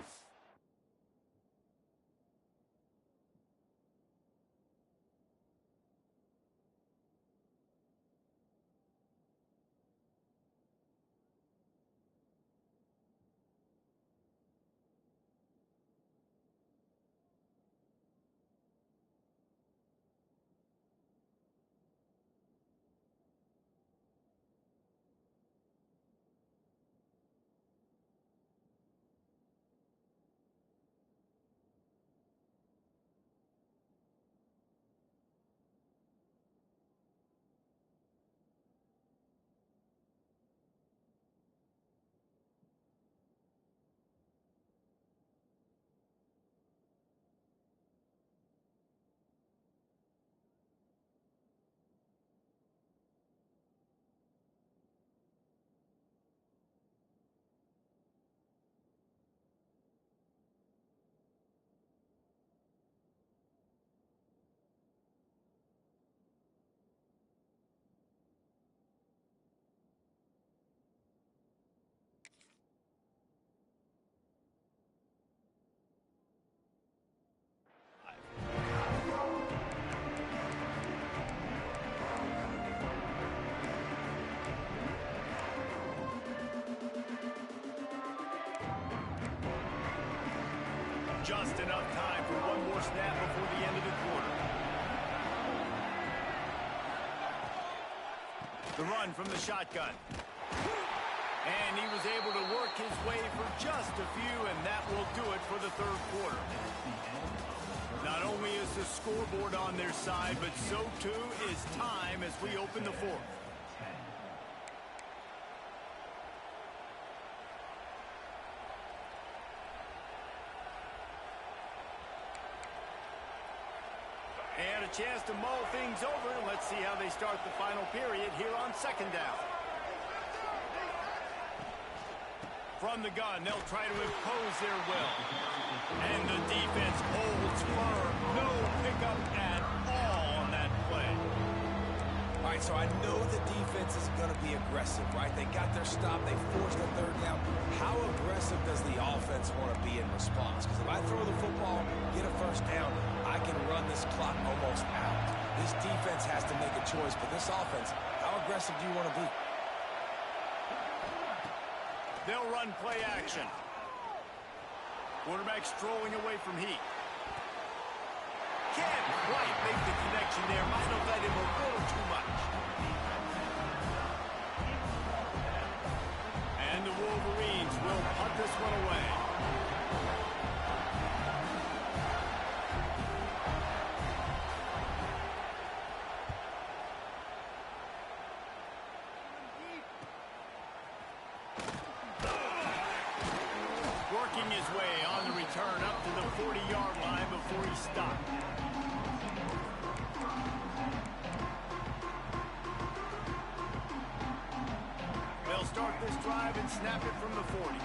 A: Just enough time for one more snap before the end of the quarter. The run from the shotgun. And he was able to work his way for just a few, and that will do it for the third quarter. Not only is the scoreboard on their side, but so too is time as we open the fourth. And a chance to mull things over. Let's see how they start the final period here on second down. From the gun, they'll try to impose their will. And the defense holds firm. No pickup at all on that play.
C: All right, so I know the defense is going to be aggressive, right? They got their stop. They forced a third down. How aggressive does the offense want to be in response? Because if I throw the football, get a first down, I can run this clock almost out. This defense has to make a choice, but this offense, how aggressive do you want to be?
A: They'll run play action. Quarterback strolling away from Heat. Can't quite make the connection there. Might have let him a little too much. And the Wolverines will punt this one away. Working his way on the return up to the 40-yard line before he stopped. They'll start this drive and snap it from the 40.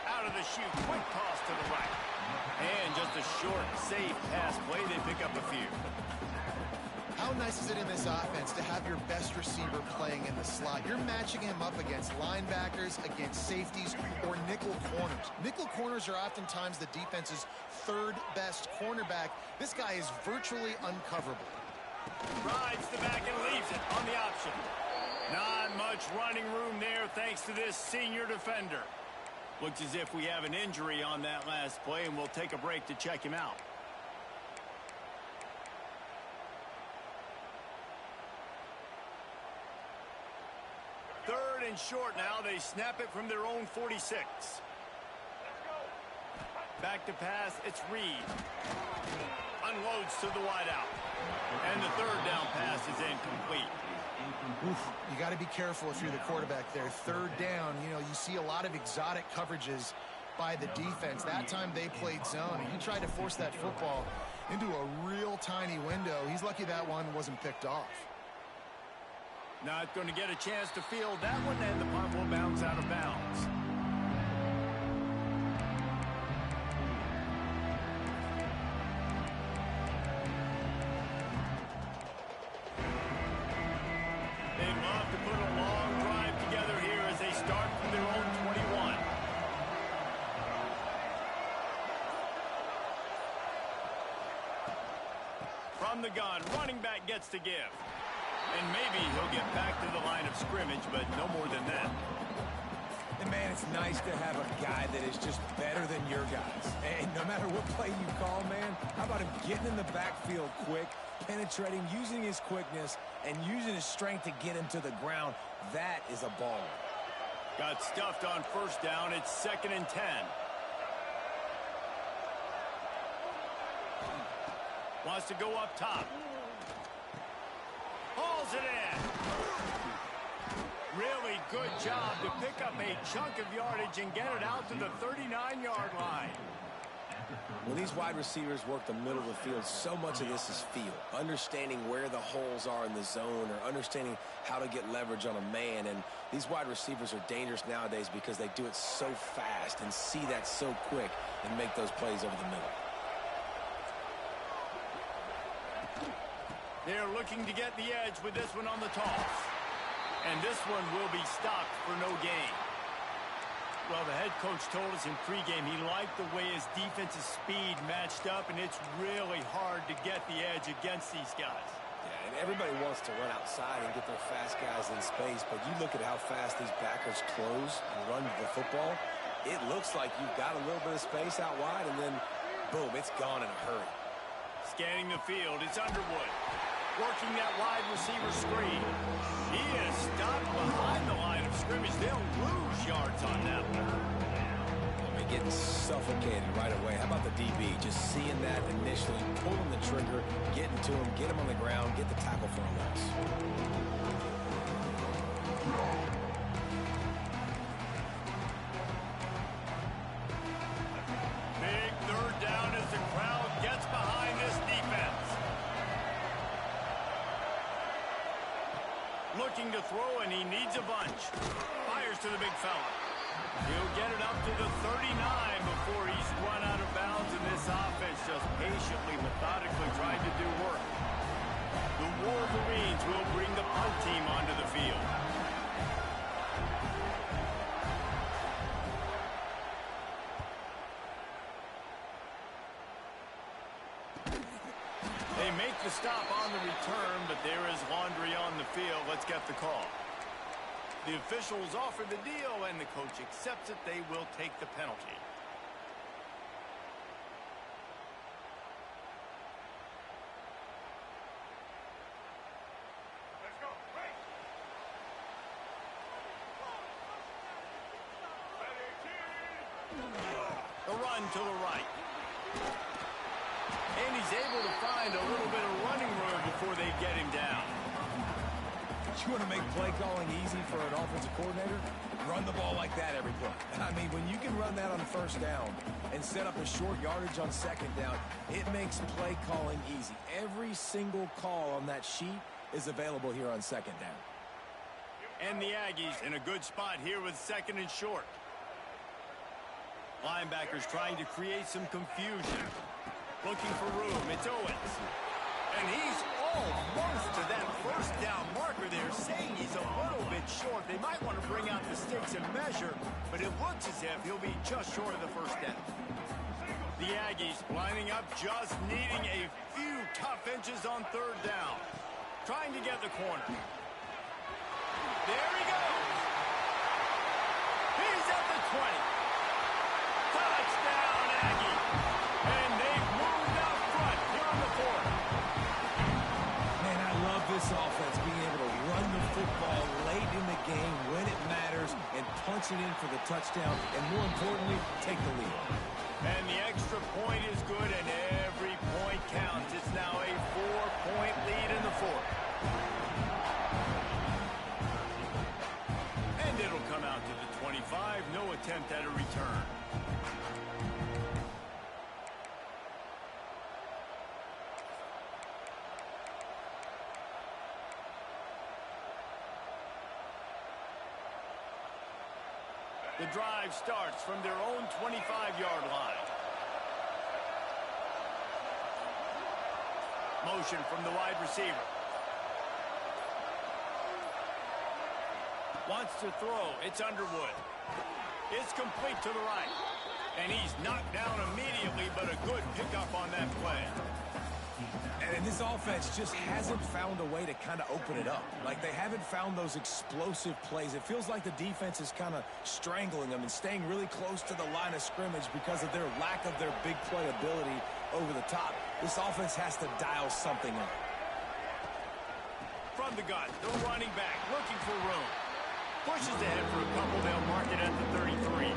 A: Out of the chute, quick toss to the right. And just a short, safe pass play. They pick up a few.
B: How nice is it in this offense to have your best receiver playing in the slot? You're matching him up against linebackers, against safeties, or nickel corners. Nickel corners are oftentimes the defense's third best cornerback. This guy is virtually uncoverable.
A: Rides the back and leaves it on the option. Not much running room there thanks to this senior defender. Looks as if we have an injury on that last play, and we'll take a break to check him out. Third and short now. They snap it from their own 46. Back to pass. It's Reed. Unloads to the wideout. And the third down pass is incomplete.
B: Oof, you got to be careful if you're the quarterback there. Third down, you know, you see a lot of exotic coverages by the defense. That time they played zone, and he tried to force that football into a real tiny window. He's lucky that one wasn't picked off.
A: Not going to get a chance to field that one, and the punt will bounce out of bounds. They'd love to put a long drive together here as they start from their own 21. From the gun, running back gets to give. And maybe he'll get back to the line of scrimmage, but no more than that.
C: And, man, it's nice to have a guy that is just better than your guys. And no matter what play you call, man, how about him getting in the backfield quick, penetrating, using his quickness, and using his strength to get him to the ground? That is a ball.
A: Got stuffed on first down. It's 2nd and 10. Wants to go up top. Hauls it in. Really good job to pick up a chunk of yardage and get it out to the 39-yard line.
C: When these wide receivers work the middle of the field, so much of this is feel. Understanding where the holes are in the zone, or understanding how to get leverage on a man. And these wide receivers are dangerous nowadays because they do it so fast and see that so quick and make those plays over the middle.
A: They're looking to get the edge with this one on the toss. And this one will be stopped for no gain. Well, the head coach told us in pregame he liked the way his defensive speed matched up, and it's really hard to get the edge against these guys.
C: Yeah, and everybody wants to run outside and get their fast guys in space, but you look at how fast these backers close and run the football, it looks like you've got a little bit of space out wide, and then, boom, it's gone in a hurry.
A: Scanning the field, it's Underwood. Working that wide receiver screen. He is stopped behind the line of scrimmage. They'll lose yards on that one.
C: They're getting suffocated right away. How about the DB? Just seeing that initially, pulling the trigger, getting to him, get him on the ground, get the tackle for a loss.
A: Big third down as the crowd gets behind this defense. Looking to throw, and he needs a bunch. Fires to the big fella. He'll get it up to the 39 before he's run out of bounds, and this offense just patiently, methodically trying to do work. The Wolverines will bring the punt team onto the field. They make the stop on the return, but there is laundry on the field. Let's get the call. The officials offer the deal, and the coach accepts it. They will take the penalty.
E: Let's go. Right.
A: The run to the right. And he's able to find a little bit of running room before they get him down.
C: You want to make play calling easy for an offensive coordinator? Run the ball like that every play. I mean, when you can run that on first down and set up a short yardage on second down, it makes play calling easy. Every single call on that sheet is available here on second down.
A: And the Aggies in a good spot here with 2nd and short. Linebackers trying to create some confusion. Looking for room. It's Owens. And he's almost to that first down marker there, saying he's a little bit short. They might want to bring out the sticks and measure, but it looks as if he'll be just short of the first down. The Aggies lining up, just needing a few tough inches on third down. Trying to get the corner. There he goes. He's at the 20. Touchdown, Aggie. And they've moved out front here on the fourth.
C: Man, I love this offense, being able to run the football late in the game when it matters and punch it in for the touchdown, and more importantly, take the lead.
A: And the extra point is good, and every point counts. It's now a 4-point lead in the fourth. And it'll come out to the 25. No attempt at a return. The drive starts from their own 25-yard line. Motion from the wide receiver. Wants to throw. It's Underwood. It's complete to the right. And he's knocked down immediately, but a good pickup on that play.
C: And this offense just hasn't found a way to kind of open it up. Like, they haven't found those explosive plays. It feels like the defense is kind of strangling them and staying really close to the line of scrimmage because of their lack of their big play ability over the top. This offense has to dial something up.
A: From the gun, the running back looking for room. Pushes ahead for a couple. They'll mark it at the 33.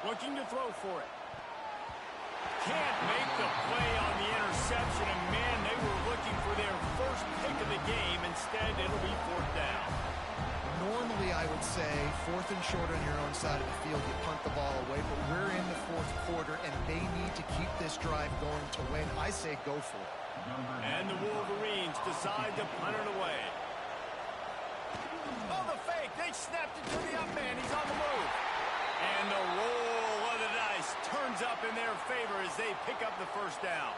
A: Looking to throw for it. Can't make the play on the interception, and man, they were looking for their first pick of the game. Instead, it'll be fourth down.
B: Normally, I would say, fourth and short on your own side of the field, you punt the ball away, but we're in the fourth quarter, and they need to keep this drive going to win. I say go for it.
A: And the Wolverines decide to punt it away. Oh, the fake. They snapped it to the up man. He's on the move. And the roll of the dice turns up in their favor as they pick up the first down.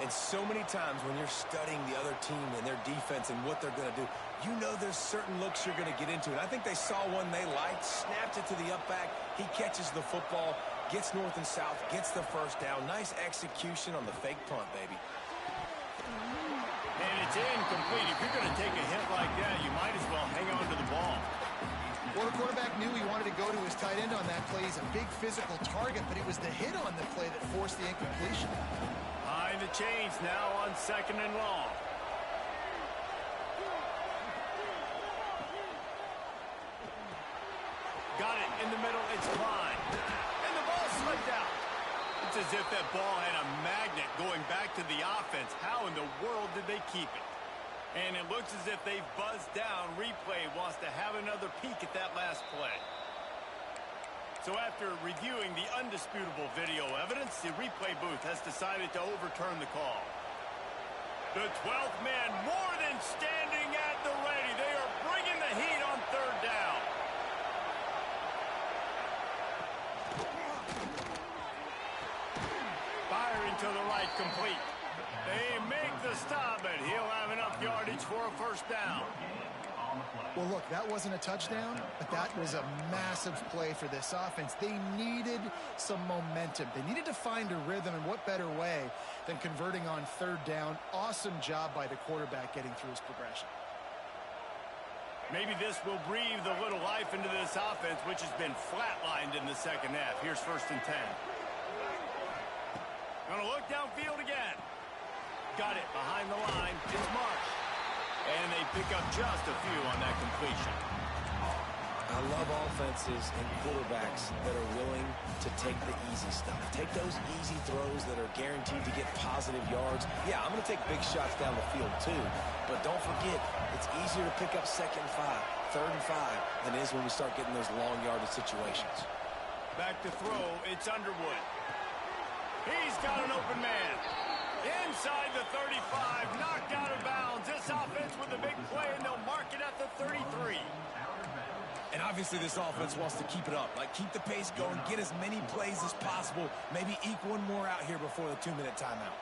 C: And so many times when you're studying the other team and their defense and what they're going to do, you know there's certain looks you're going to get into. And I think they saw one they liked, snapped it to the up back. He catches the football, gets north and south, gets the first down. Nice execution on the fake punt, baby.
A: And it's incomplete. If you're going to take a hit like that, you might as well hang on to the ball.
B: Well, the quarterback knew he wanted to go to his tight end on that play. He's a big physical target, but it was the hit on the play that forced the incompletion.
A: High the chains now on second and long. Got it in the middle. It's Klein. And the ball slipped out. It's as if that ball had a magnet going back to the offense. How in the world did they keep it? And it looks as if they've buzzed down. Replay wants to have another peek at that last play. So after reviewing the undisputable video evidence, the replay booth has decided to overturn the call. The 12th man more than standing at the ready. They are bringing the heat on third down. Firing to the right, complete. They make the stop, and he'll have enough yardage for a first down.
B: Well, look, that wasn't a touchdown, but that was a massive play for this offense. They needed some momentum. They needed to find a rhythm, and what better way than converting on third down. Awesome job by the quarterback getting through his progression.
A: Maybe this will breathe a little life into this offense, which has been flatlined in the second half. Here's first and 10. Gonna look downfield again. Got it behind the line. It's Marsh. And they pick up just a few on that completion.
C: I love offenses and quarterbacks that are willing to take the easy stuff. Take those easy throws that are guaranteed to get positive yards. Yeah, I'm going to take big shots down the field too, but don't forget, it's easier to pick up 2nd and 5, 3rd and 5 than it is when we start getting those long yardage situations.
A: Back to throw, it's Underwood. He's got an open man. Inside the 35, knocked out of bounds. This offense with a big play, and they'll mark it at the 33.
C: And obviously this offense wants to keep it up. Like, keep the pace going, get as many plays as possible, maybe eke one more out here before the 2-minute timeout.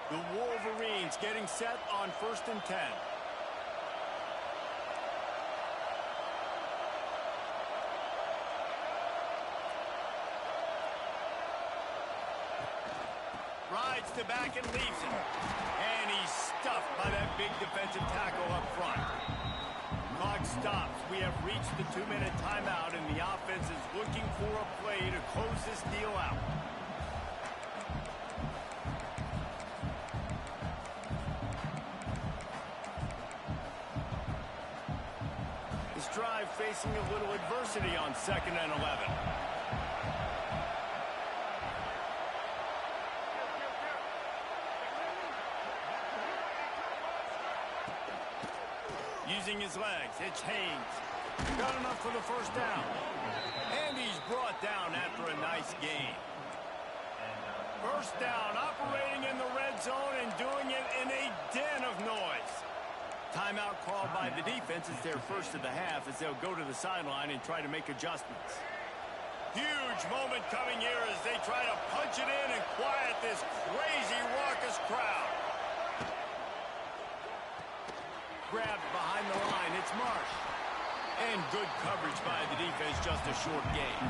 A: The Wolverines getting set on 1st and 10. Rides to back and leaves it. And he's stuffed by that big defensive tackle up front. Clock stops. We have reached the 2-minute timeout, and the offense is looking for a play to close this deal out. This drive facing a little adversity on 2nd and 11. Using his legs, it's Haynes. Got enough for the 1st down. And he's brought down after a nice gain. 1st down, operating in the red zone and doing it in a den of noise. Timeout called by the defense. It's their first of the half as they'll go to the sideline and try to make adjustments. Huge moment coming here as they try to punch it in and quiet this crazy, raucous crowd. Grabbed behind the line, it's Marsh. And good coverage by the defense, just a short gain.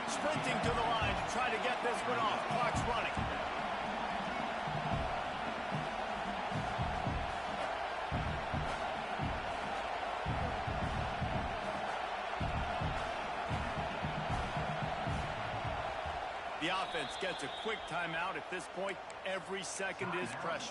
A: Sprinting to the line to try to get this one off. Clock's running. The offense gets a quick timeout. At this point, every second is precious.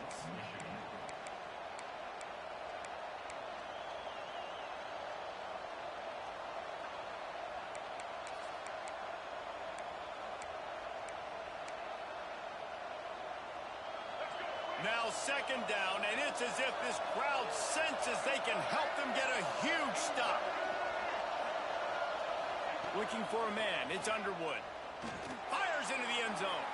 A: Now 2nd down, and it's as if this crowd senses they can help them get a huge stop. Looking for a man, it's Underwood. Fires into the end zone.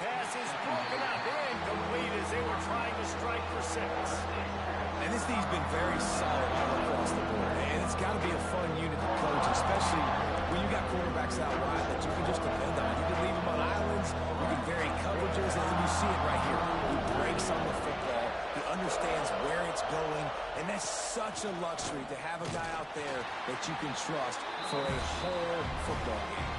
A: Pass is broken up, incomplete as they were trying to strike for 6.
C: And this team's been very solid all across the board. And it's got to be a fun unit to coach, especially when you got quarterbacks out wide that you can just depend on. You can leave them on islands, you can vary coverages, and you see it right here. He breaks on the football. He understands where it's going, and that's such a luxury to have a guy out there that you can trust for a whole football game.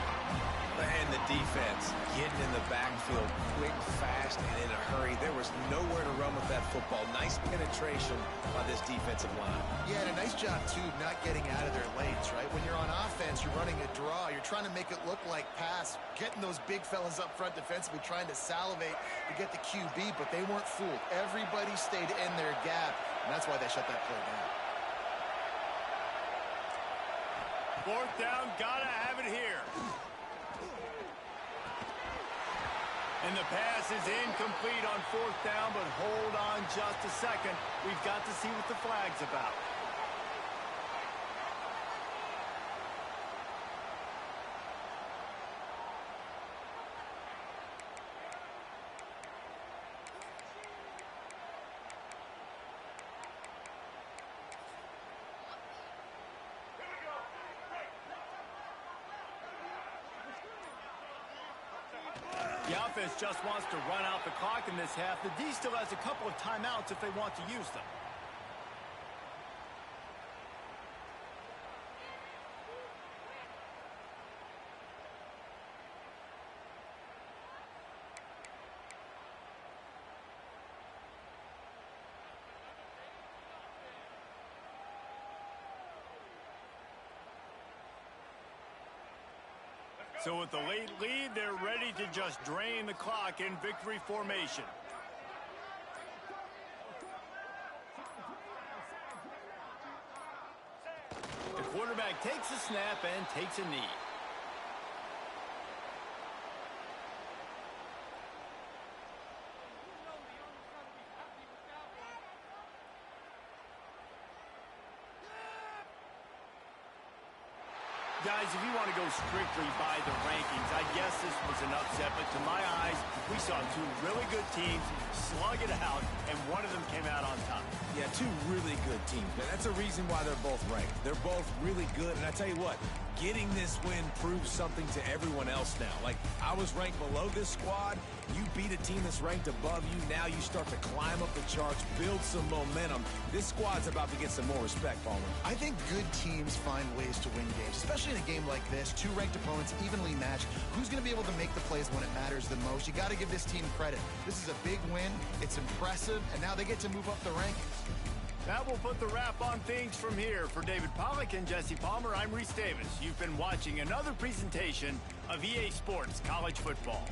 C: And the defense getting in the backfield quick, fast, and in a hurry. There was nowhere to run with that football. Nice penetration by this defensive line.
B: Yeah, and a nice job, too, not getting out of their lanes, right? When you're on offense, you're running a draw. You're trying to make it look like pass, getting those big fellas up front defensively, trying to salivate to get the QB, but they weren't fooled. Everybody stayed in their gap, and that's why they shut that play down.
A: 4th down, gotta have it here. And the pass is incomplete on 4th down, but hold on just a second. We've got to see what the flag's about. The offense just wants to run out the clock in this half. The D still has a couple of timeouts if they want to use them. So with the late lead, they're ready to just drain the clock in victory formation. quarterback takes a snap and takes a knee. Guys, if you want to go strictly by the rankings, I guess this was an upset, but to my eyes, we saw two really good teams slug it out, and one of them came out on top.
C: Yeah, two really good teams. That's a reason why they're both ranked. They're both really good, and I tell you what, getting this win proves something to everyone else now. Like, I was ranked below this squad. You beat a team that's ranked above you. Now you start to climb up the charts, build some momentum. This squad's about to get some more respect, Palmer.
B: I think good teams find ways to win games, especially in a game like this. Two ranked opponents evenly matched. Who's going to be able to make the plays when it matters the most? You got to give this team credit. This is a big win. It's impressive, and now they get to move up the rankings.
A: That will put the wrap on things from here. For David Pollack and Jesse Palmer, I'm Reese Davis. You've been watching another presentation of EA Sports College Football.